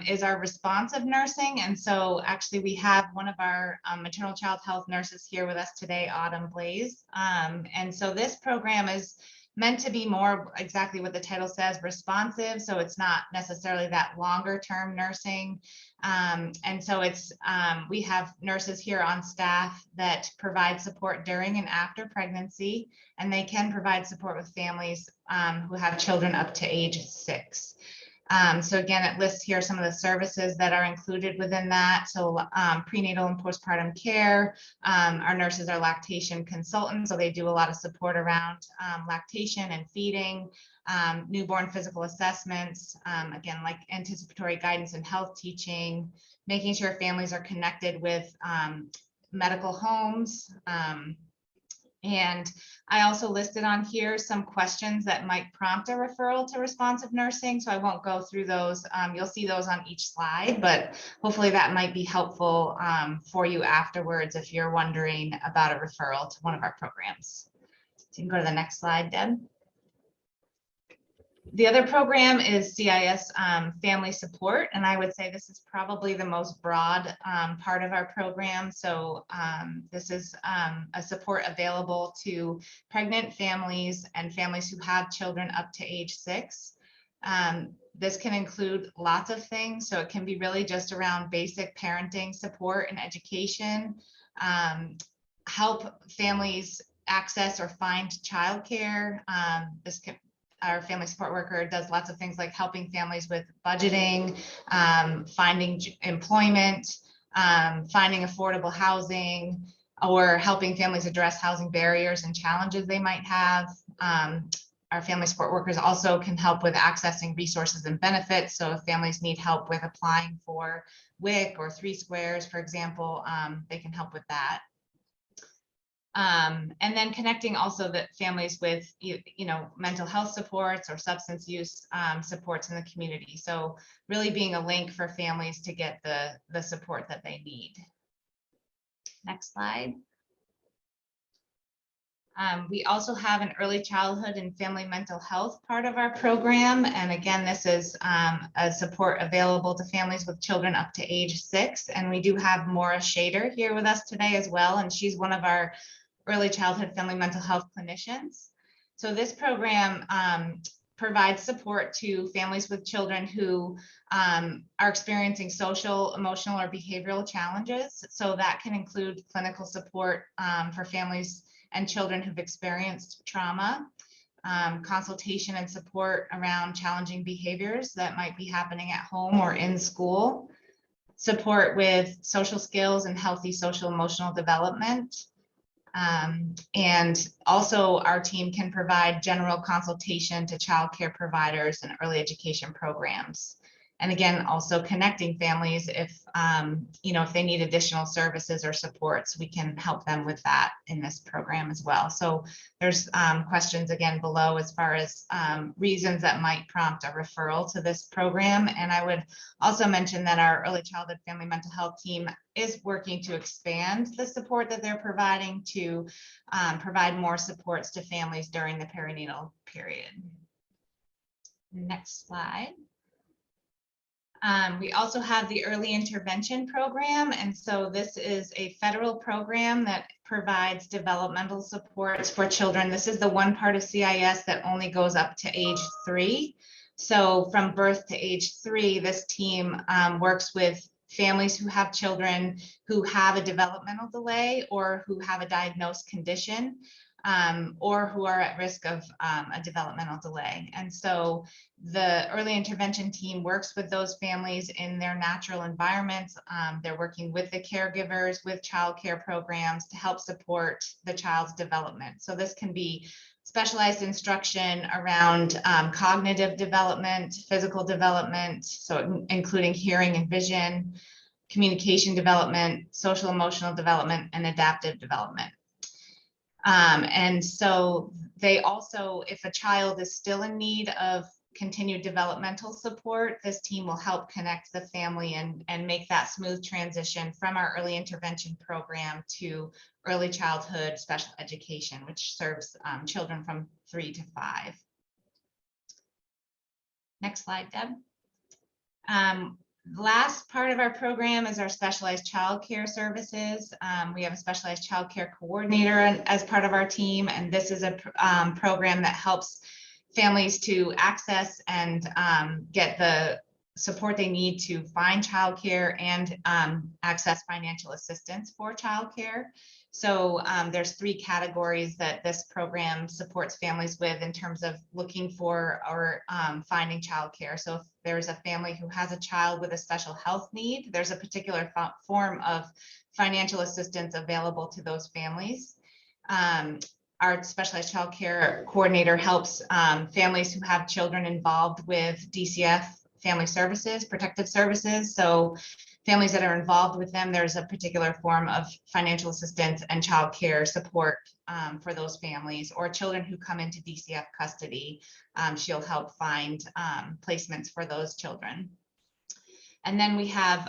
is our responsive nursing. And so actually we have one of our maternal child health nurses here with us today, Autumn Blaze. And so this program is meant to be more exactly what the title says, responsive. So it's not necessarily that longer term nursing. And so it's, we have nurses here on staff that provide support during and after pregnancy, and they can provide support with families who have children up to age 6. So again, it lists here some of the services that are included within that. So prenatal and postpartum care. Our nurses are lactation consultants, so they do a lot of support around lactation and feeding, newborn physical assessments, again, like anticipatory guidance and health teaching, making sure families are connected with medical homes. And I also listed on here some questions that might prompt a referral to responsive nursing. So I won't go through those. You'll see those on each slide, but hopefully that might be helpful for you afterwards if you're wondering about a referral to one of our programs. So you can go to the next slide, Deb. The other program is CIS Family Support, and I would say this is probably the most broad part of our program. So this is a support available to pregnant families and families who have children up to age 6. This can include lots of things. So it can be really just around basic parenting support and education, help families access or find childcare. Our family support worker does lots of things like helping families with budgeting, finding employment, finding affordable housing, or helping families address housing barriers and challenges they might have. Our family support workers also can help with accessing resources and benefits. So if families need help with applying for WIC or 3 Squares, for example, they can help with that. And then connecting also the families with, you know, mental health supports or substance use supports in the community. So really being a link for families to get the support that they need. Next slide. We also have an early childhood and family mental health part of our program. And again, this is a support available to families with children up to age 6. And we do have Maura Shader here with us today as well. And she's one of our early childhood family mental health clinicians. So this program provides support to families with children who are experiencing social, emotional, or behavioral challenges. So that can include clinical support for families and children who've experienced trauma, consultation and support around challenging behaviors that might be happening at home or in school, support with social skills and healthy social emotional development. And also our team can provide general consultation to child care providers and early education programs. And again, also connecting families if, you know, if they need additional services or supports, we can help them with that in this program as well. So there's questions again below as far as reasons that might prompt a referral to this program. And I would also mention that our early childhood family mental health team is working to expand the support that they're providing to provide more supports to families during the perinatal period. Next slide. We also have the early intervention program. And so this is a federal program that provides developmental supports for children. This is the one part of CIS that only goes up to age 3. So from birth to age 3, this team works with families who have children who have a developmental delay or who have a diagnosed condition. or who are at risk of a developmental delay. And so the early intervention team works with those families in their natural environments. They're working with the caregivers, with childcare programs to help support the child's development. So this can be specialized instruction around cognitive development, physical development, so including hearing and vision, communication development, social emotional development, and adaptive development. And so they also, if a child is still in need of continued developmental support, this team will help connect the family and make that smooth transition from our early intervention program to early childhood special education, which serves children from 3 to 5. Next slide, Deb. The last part of our program is our specialized childcare services. We have a specialized childcare coordinator as part of our team, and this is a program that helps families to access and get the support they need to find childcare and access financial assistance for childcare. So there's 3 categories that this program supports families with in terms of looking for or finding childcare. So if there's a family who has a child with a special health need, there's a particular form of financial assistance available to those families. Our specialized childcare coordinator helps families who have children involved with DCF family services, protective services. So families that are involved with them, there's a particular form of financial assistance and childcare support for those families, or children who come into DCF custody. She'll help find placements for those children. And then we have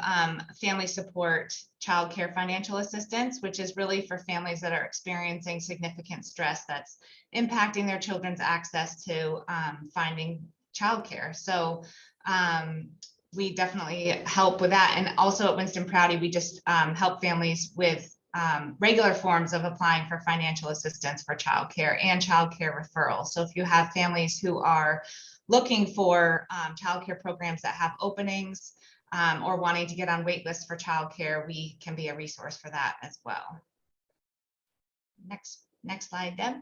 family support childcare financial assistance, which is really for families that are experiencing significant stress that's impacting their children's access to finding childcare. So we definitely help with that. And also at Winston Prouty, we just help families with regular forms of applying for financial assistance for childcare and childcare referrals. So if you have families who are looking for childcare programs that have openings or wanting to get on wait lists for childcare, we can be a resource for that as well. Next slide, Deb.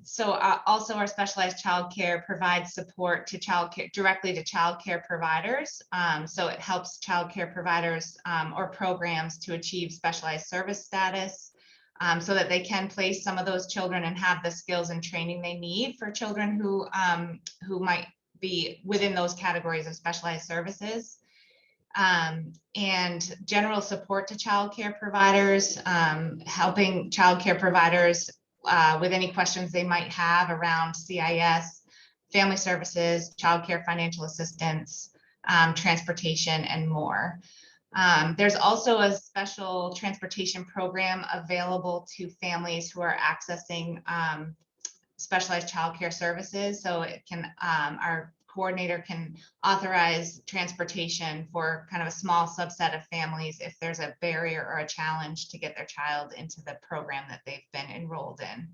So also our specialized childcare provides support to childcare directly to childcare providers. So it helps childcare providers or programs to achieve specialized service status so that they can place some of those children and have the skills and training they need for children who might be within those categories of specialized services. And general support to childcare providers, helping childcare providers with any questions they might have around CIS, family services, childcare financial assistance, transportation, and more. There's also a special transportation program available to families who are accessing specialized childcare services. So it can, our coordinator can authorize transportation for kind of a small subset of families if there's a barrier or a challenge to get their child into the program that they've been enrolled in.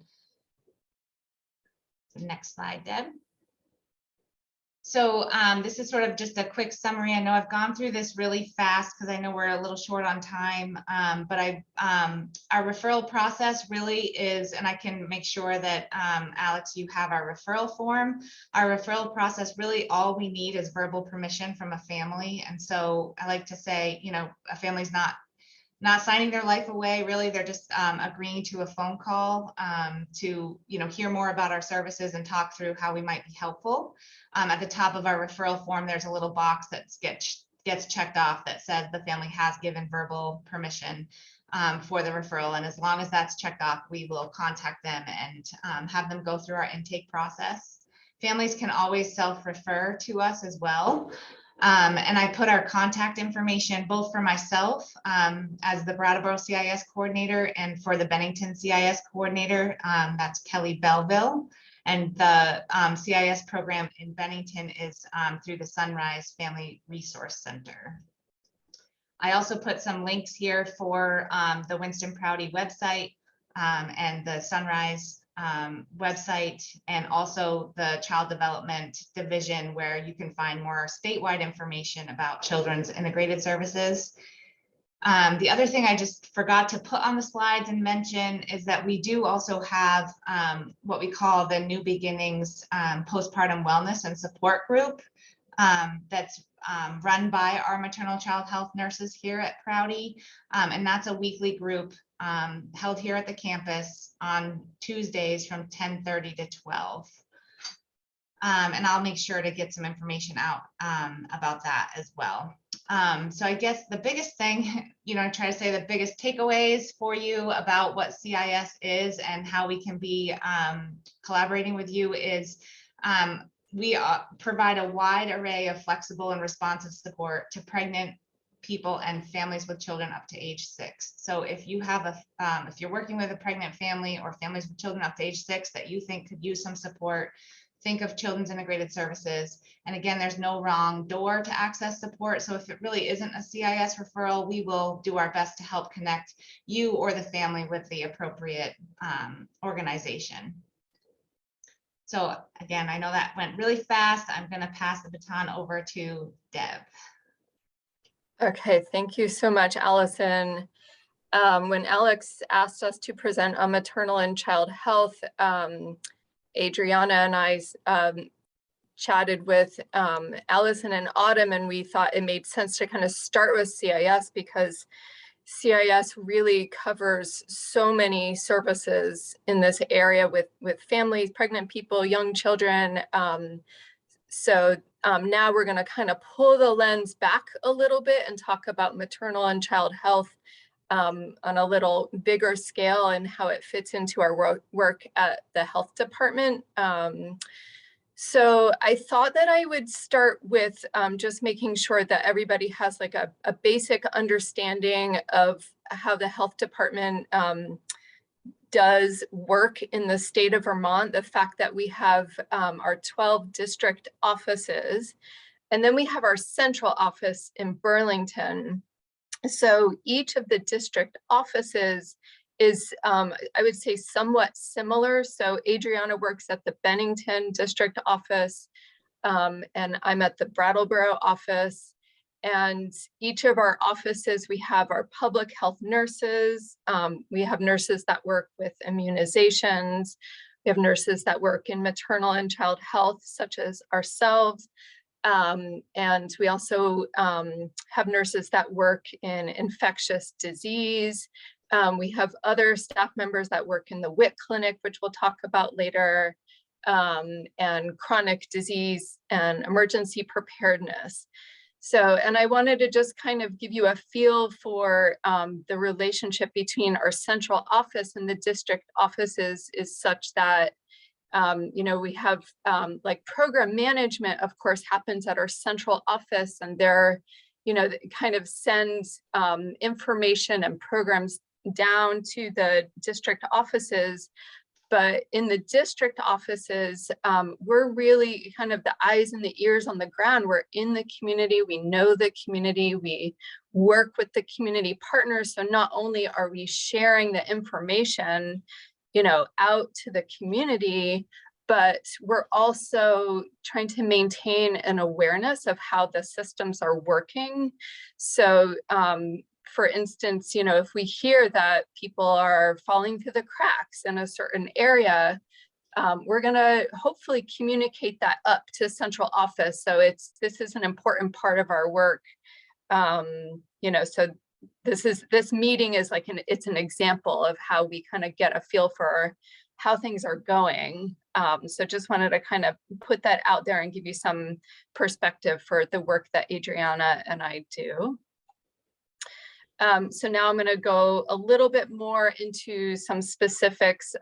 So next slide, Deb. So this is sort of just a quick summary. I know I've gone through this really fast because I know we're a little short on time, but our referral process really is, and I can make sure that Alex, you have our referral form. Our referral process, really all we need is verbal permission from a family. And so I like to say, you know, a family's not signing their life away, really. They're just agreeing to a phone call to, you know, hear more about our services and talk through how we might be helpful. At the top of our referral form, there's a little box that gets checked off that says the family has given verbal permission for the referral. And as long as that's checked off, we will contact them and have them go through our intake process. Families can always self-refer to us as well. And I put our contact information both for myself as the Brattleboro CIS coordinator and for the Bennington CIS coordinator, that's Kelly Belleville. And the CIS program in Bennington is through the Sunrise Family Resource Center. I also put some links here for the Winston Prouty website and the Sunrise website, and also the Child Development Division, where you can find more statewide information about children's integrated services. The other thing I just forgot to put on the slides and mention is that we do also have what we call the New Beginnings Postpartum Wellness and Support Group that's run by our maternal child health nurses here at Prouty. And that's a weekly group held here at the campus on Tuesdays from 10:30 to 12. And I'll make sure to get some information out about that as well. So I guess the biggest thing, try to say the biggest takeaways for you about what CIS is and how we can be collaborating with you is we provide a wide array of flexible and responsive support to pregnant people and families with children up to age 6. So if you have if you're working with a pregnant family or families with children up to age 6 that you think could use some support, think of Children's Integrated Services. And again, there's no wrong door to access support. So if it really isn't a CIS referral, we will do our best to help connect you or the family with the appropriate organization. So again, I know that went really fast. I'm going to pass the baton over to Deb. Okay, thank you so much, Allison. When Alex asked us to present on maternal and child health, Adriana and I chatted with Allison and Autumn, and we thought it made sense to kind of start with CIS because CIS really covers so many services in this area with families, pregnant people, young children. So now we're going to kind of pull the lens back a little bit and talk about maternal and child health on a little bigger scale and how it fits into our work at the health department. So I thought that I would start with just making sure that everybody has like a basic understanding of how the health department does work in the state of Vermont, the fact that we have our 12 district offices, and then we have our central office in Burlington. So each of the district offices is, I would say, somewhat similar. So Adriana works at the Bennington district office, and I'm at the Brattleboro office. And each of our offices, we have our public health nurses. We have nurses that work with immunizations. We have nurses that work in maternal and child health, such as ourselves. And we also have nurses that work in infectious disease. We have other staff members that work in the WIC clinic, which we'll talk about later, and chronic disease and emergency preparedness. So, and I wanted to just kind of give you a feel for the relationship between our central office and the district offices is such that we have like program management, of course, happens at our central office, and they're, kind of sends information and programs down to the district offices. But in the district offices, we're really kind of the eyes and the ears on the ground. We're in the community, we know the community, we work with the community partners. So not only are we sharing the information, out to the community, but we're also trying to maintain an awareness of how the systems are working. So for instance, if we hear that people are falling through the cracks in a certain area, we're going to hopefully communicate that up to central office. So this is an important part of our work. So this meeting is like it's an example of how we kind of get a feel for how things are going. So just wanted to kind of put that out there and give you some perspective for the work that Adriana and I do. So now I'm going to go a little bit more into some specifics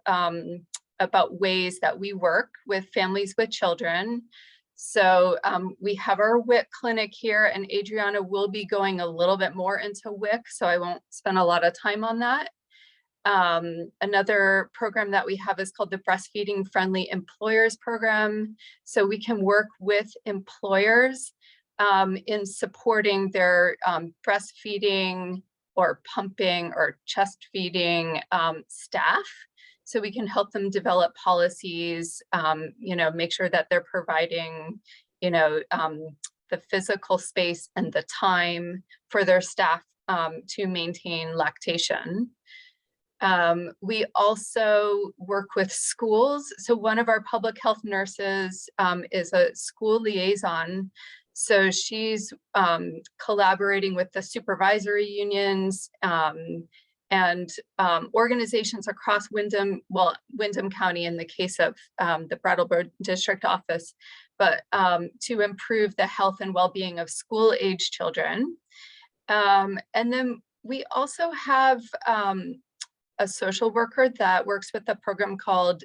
about ways that we work with families with children. So we have our WIC clinic here, and Adriana will be going a little bit more into WIC, so I won't spend a lot of time on that. Another program that we have is called the Breastfeeding Friendly Employers Program. So we can work with employers in supporting their breastfeeding or pumping or chest feeding staff. So we can help them develop policies, make sure that they're providing, the physical space and the time for their staff to maintain lactation. We also work with schools. So one of our public health nurses is a school liaison. So she's collaborating with the supervisory unions and organizations across Windham County in the case of the Brattleboro District Office, but to improve the health and well-being of school-age children. And then we also have a social worker that works with a program called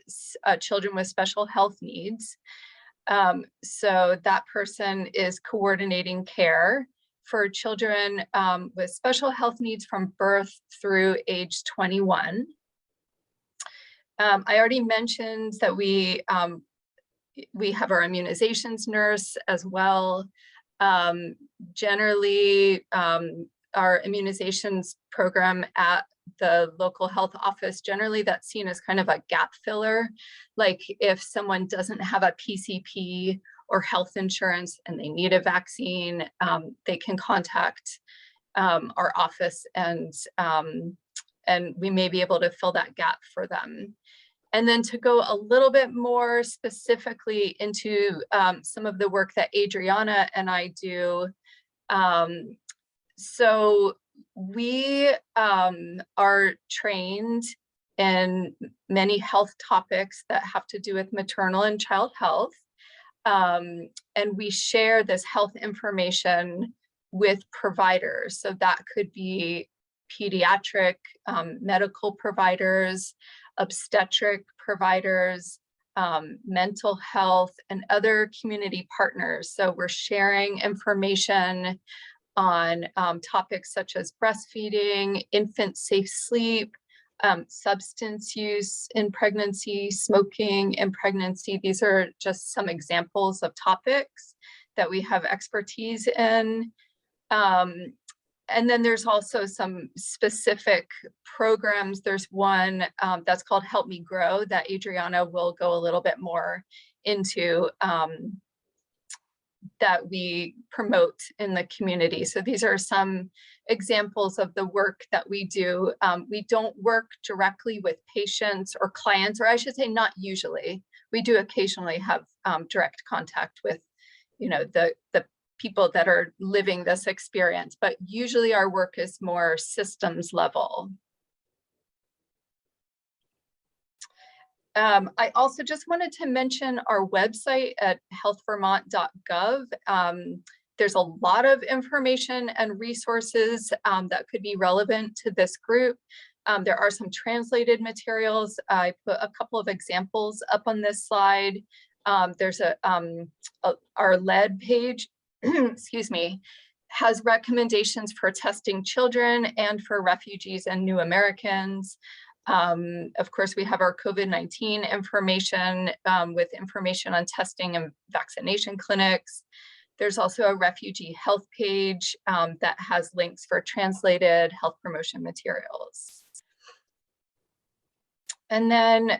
Children with Special Health Needs. So that person is coordinating care for children with special health needs from birth through age 21. I already mentioned that we have our immunizations nurse as well. Generally, our immunizations program at the local health office, generally that's seen as kind of a gap filler. Like if someone doesn't have a PCP or health insurance and they need a vaccine, they can contact our office and we may be able to fill that gap for them. And then to go a little bit more specifically into some of the work that Adriana and I do. So we are trained in many health topics that have to do with maternal and child health. And we share this health information with providers. So that could be pediatric medical providers, obstetric providers, mental health, and other community partners. So we're sharing information on topics such as breastfeeding, infant safe sleep, substance use in pregnancy, smoking in pregnancy. These are just some examples of topics that we have expertise in. And then there's also some specific programs. There's one that's called Help Me Grow that Adriana will go a little bit more into that we promote in the community. So these are some examples of the work that we do. We don't work directly with patients or clients, or I should say not usually. We do occasionally have direct contact with, you know, the people that are living this experience, but usually our work is more systems level. I also just wanted to mention our website at healthvermont.gov. There's a lot of information and resources that could be relevant to this group. There are some translated materials. I put a couple of examples up on this slide. There's our lead page, excuse me, has recommendations for testing children and for refugees and new Americans. Of course, we have our COVID-19 information with information on testing and vaccination clinics. There's also a refugee health page that has links for translated health promotion materials. And then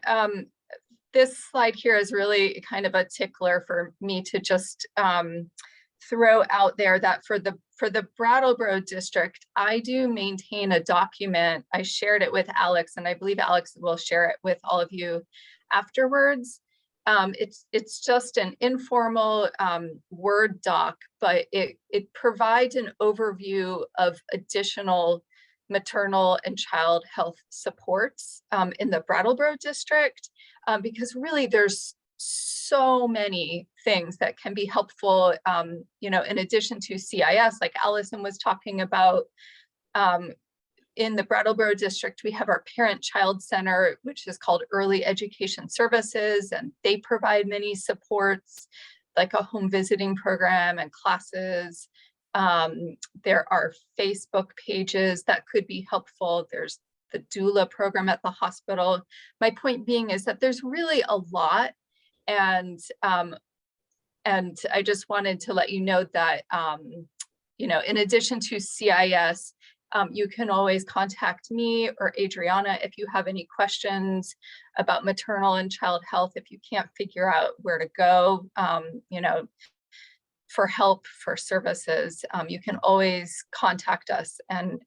this slide here is really kind of a tickler for me to just throw out there that for the Brattleboro district, I do maintain a document. I shared it with Alex, and I believe Alex will share it with all of you afterwards. It's just an informal Word doc, but it provides an overview of additional maternal and child health supports in the Brattleboro district, because really there's so many things that can be helpful, you know, in addition to CIS, like Allison was talking about. In the Brattleboro district, we have our parent-child center, which is called Early Education Services, and they provide many supports, like a home visiting program and classes. There are Facebook pages that could be helpful. There's the doula program at the hospital. My point being is that there's really a lot. And I just wanted to let you know that, you know, in addition to CIS, you can always contact me or Adriana if you have any questions about maternal and child health. If you can't figure out where to go, you know, for help, for services, you can always contact us. And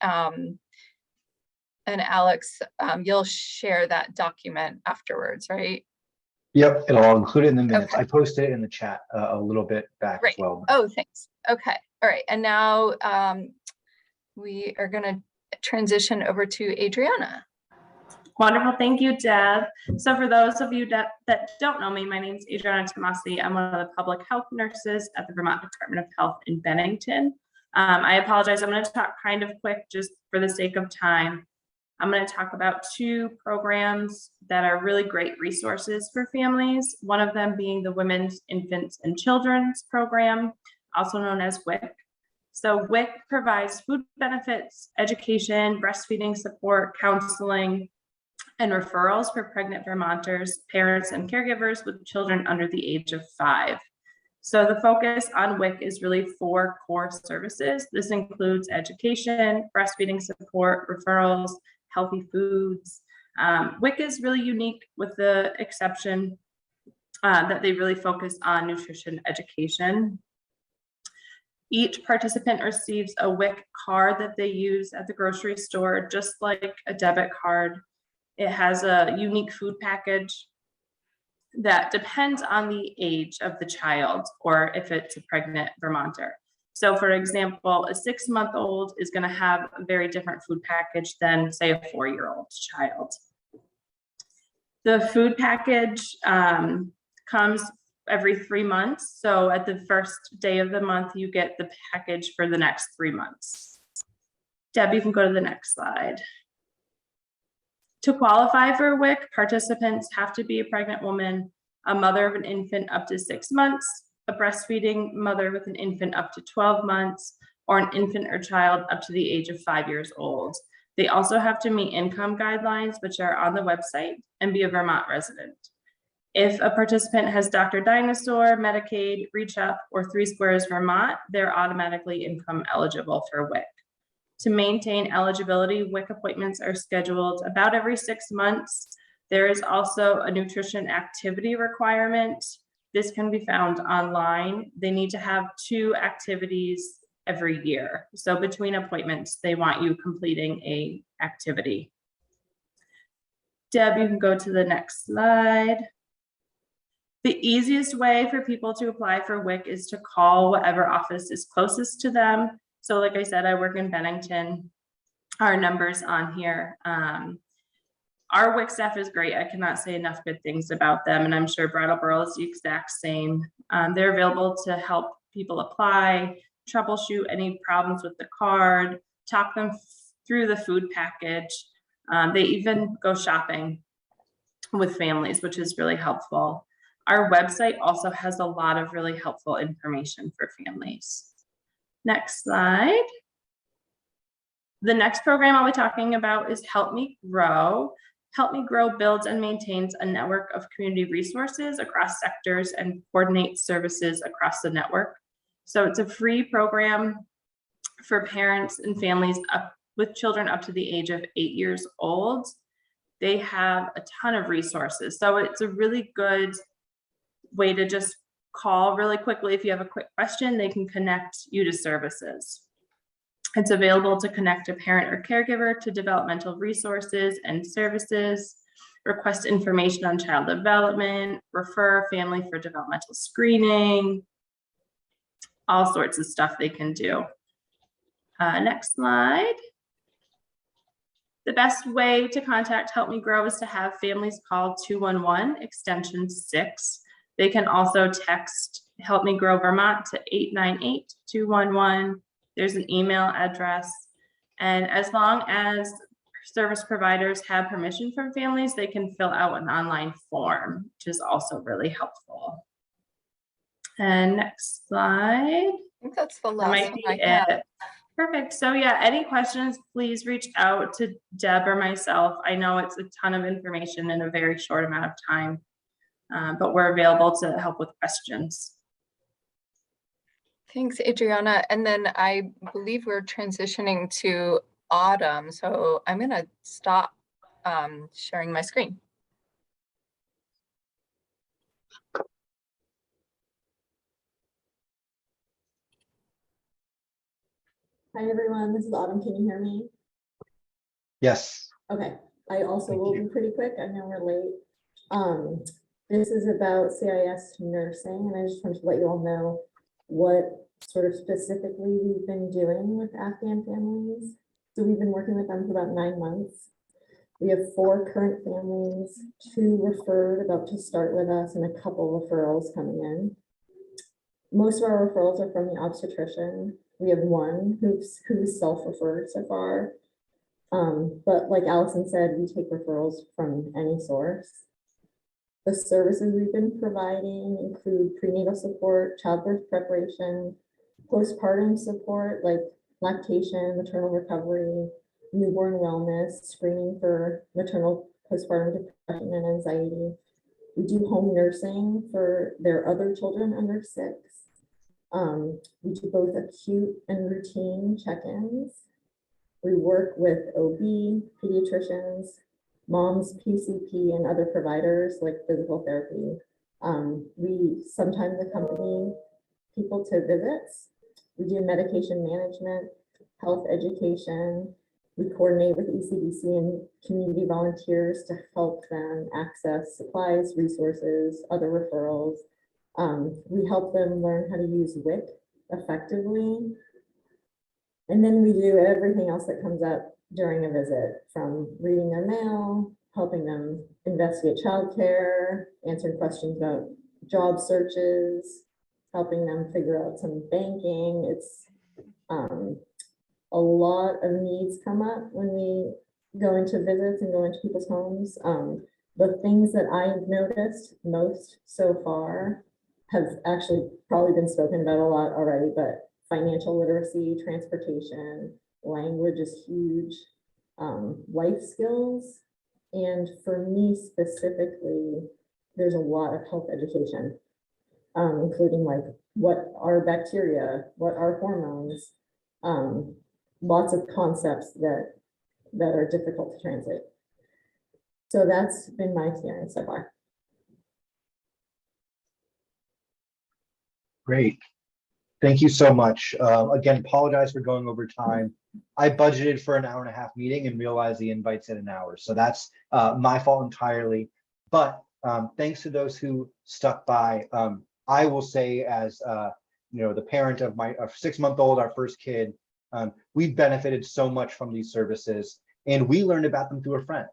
Alex, you'll share that document afterwards, right? Yep, and I'll include it in the minutes. Okay. I posted it in the chat a little bit back as Great. well. Oh, thanks. Okay. All right. And now we are going to transition over to Adriana. Wonderful. Thank you, Deb. So for those of you that don't know me, my name is Adriana Tomasi. I'm one of the public health nurses at the Vermont Department of Health in Bennington. I apologize. I'm going to talk kind of quick just for the sake of time. I'm going to talk about two programs that are really great resources for families. One of them being the Women's, Infants, and Children's Program, also known as WIC. So WIC provides food benefits, education, breastfeeding support, counseling, and referrals for pregnant Vermonters, parents, and caregivers with children under the age of 5. So the focus on WIC is really 4 core services. This includes education, breastfeeding support, referrals, healthy foods. WIC is really unique with the exception that they really focus on nutrition education. Each participant receives a WIC card that they use at the grocery store, just like a debit card. It has a unique food package that depends on the age of the child or if it's a pregnant Vermonter. So for example, a 6-month-old is going to have a very different food package than, say, a 4-year-old child. The food package comes every 3 months. So at the first day of the month, you get the package for the next 3 months. Deb, you can go to the next slide. To qualify for WIC, participants have to be a pregnant woman, a mother of an infant up to 6 months, a breastfeeding mother with an infant up to 12 months, or an infant or child up to the age of 5 years old. They also have to meet income guidelines, which are on the website, and be a Vermont resident. If a participant has Dr. Dinosaur, Medicaid, Reach Up, or 3 Squares Vermont, they're automatically income eligible for WIC. To maintain eligibility, WIC appointments are scheduled about every 6 months. There is also a nutrition activity requirement. This can be found online. They need to have 2 activities every year. So between appointments, they want you completing an activity. Deb, you can go to the next slide. The easiest way for people to apply for WIC is to call whatever office is closest to them. So like I said, I work in Bennington. Our number's on here. Our WIC staff is great. I cannot say enough good things about them, and I'm sure Brattleboro is the exact same. They're available to help people apply, troubleshoot any problems with the card, talk them through the food package. They even go shopping with families, which is really helpful. Our website also has a lot of really helpful information for families. Next slide. The next program I'll be talking about is Help Me Grow. Help Me Grow builds and maintains a network of community resources across sectors and coordinates services across the network. So it's a free program for parents and families with children up to the age of 8 years old. They have a ton of resources. So it's a really good way to just call really quickly. If you have a quick question, they can connect you to services. It's available to connect a parent or caregiver to developmental resources and services, request information on child development, refer a family for developmental screening, all sorts of stuff they can do. Next slide. The best way to contact Help Me Grow is to have families call 211 extension 6. They can also text Help Me Grow Vermont to 898-211. There's an email address. And as long as service providers have permission from families, they can fill out an online form, which is also really helpful. And next slide. I think that's the last might one be I have. it. Perfect. So yeah, any questions, please reach out to Deb or myself. I know it's a ton of information in a very short amount of time, but we're available to help with questions. Thanks, Adriana. And then I believe we're transitioning to Autumn. So I'm going to stop sharing my screen. Hi, everyone. This is Autumn. Can you hear me? Yes. Okay. I also Thank will you. be pretty quick. I know we're late. This is about CIS nursing, and I just wanted to let you all know what sort of specifically we've been doing with Afghan families. So we've been working with them for about 9 months. We have 4 current families, 2 referred about to start with us, and a couple referrals coming in. Most of our referrals are from the obstetrician. We have 1 who's self-referred so far. But like Allison said, we take referrals from any source. The services we've been providing include prenatal support, childbirth preparation, postpartum support like lactation, maternal recovery, newborn wellness, screening for maternal postpartum depression and anxiety. We do home nursing for their other children under 6. We do both acute and routine check-ins. We work with OB, pediatricians, moms, PCP, and other providers like physical therapy. We sometimes accompany people to visits. We do medication management, health education. We coordinate with ECDC and community volunteers to help them access supplies, resources, other referrals. We help them learn how to use WIC effectively. And then we do everything else that comes up during a visit, from reading their mail, helping them investigate childcare, answering questions about job searches, helping them figure out some banking. It's a lot of needs come up when we go into visits and go into people's homes. The things that I've noticed most so far have actually probably been spoken about a lot already, but financial literacy, transportation, language is huge, life skills. And for me specifically, there's a lot of health education, including like what are bacteria, what are hormones, lots of concepts that are difficult to translate. So that's been my experience so far. Great. Thank you so much. Again, apologize for going over time. I budgeted for an 1.5-hour meeting and realized the invite's at 1 hour. So that's my fault entirely. But thanks to those who stuck by. I will say, as the parent of my 6-month-old, our first kid, we've benefited so much from these services, and we learned about them through a friend.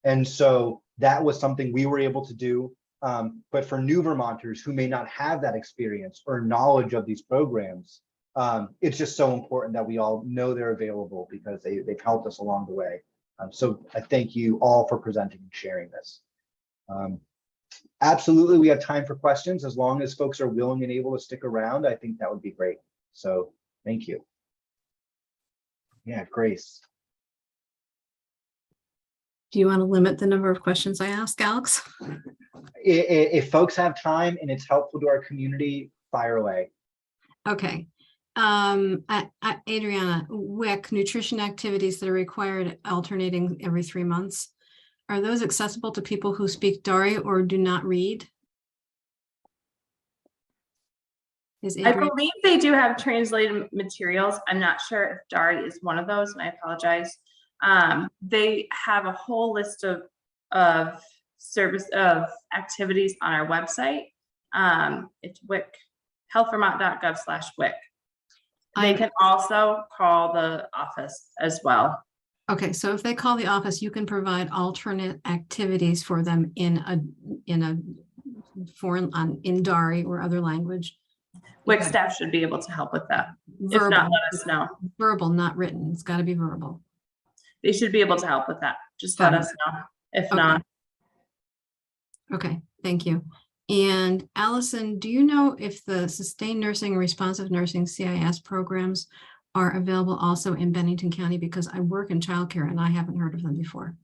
And so that was something we were able to do. But for new Vermonters who may not have that experience or knowledge of these programs, it's just so important that we all know they're available, because they've helped us along the way. So I thank you all for presenting and sharing this. Absolutely, we have time for questions. As long as folks are willing and able to stick around, I think that would be great. So thank you. Yeah, Grace. Do you want to limit the number of questions I ask, Alex? If folks have time and it's helpful to our community, fire away. Okay. Adriana, WIC, nutrition activities that are required alternating every 3 months. Are those accessible to people who speak Dari or do not read? I believe they do have translated materials. I'm not sure if Dari is one of those, and I apologize. They have a whole list of activities on our website. It's WIC, healthvermont.gov/WIC. They can also call the office as well. Okay, so if they call the office, you can provide alternate activities for them in a foreign, in Dari or other language. WIC staff should be able to help with that. Verbal. If not, let us know. Verbal, not written. It's got to be verbal. They should be able to help with that. Just let us know. If not. Okay, thank you. And Allison, do you know if the sustained nursing and responsive nursing CIS programs are available also in Bennington County? Because I work in childcare and I haven't heard of them before.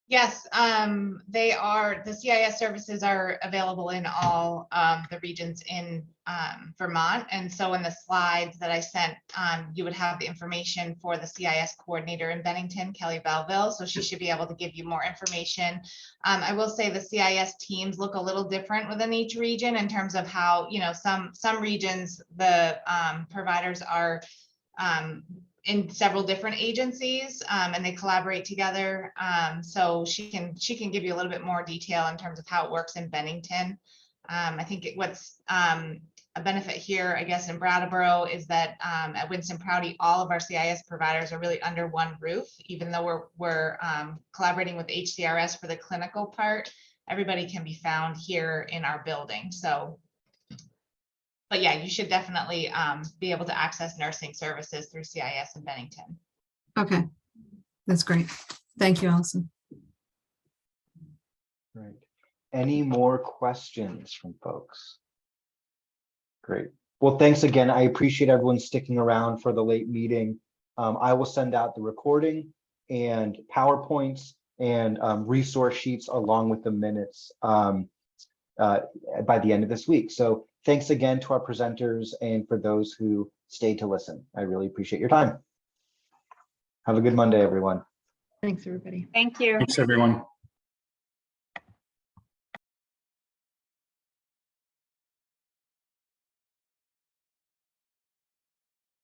Yes, they are. The CIS services are available in all the regions in Vermont. And so in the slides that I sent, you would have the information for the CIS coordinator in Bennington, Kelly Belleville. So she should be able to give you more information. I will say the CIS teams look a little different within each region in terms of how, some regions, the providers are in several different agencies, and they collaborate together. So she can give you a little bit more detail in terms of how it works in Bennington. I think what's a benefit here, I guess, in Brattleboro is that at Winston Prouty, all of our CIS providers are really under one roof, even though we're collaborating with HCRS for the clinical part. Everybody can be found here in our building. So, but yeah, you should definitely be able to access nursing services through CIS in Bennington. Okay, that's great. Thank you, Allison. Right. Any more questions from folks? Great. Well, thanks again. I appreciate everyone sticking around for the late meeting. I will send out the recording and PowerPoints and resource sheets along with the minutes by the end of this week. So thanks again to our presenters and for those who stayed to listen. I really appreciate your time. Have a good Monday, everyone. Thanks, everybody. Thank you. Thanks, everyone.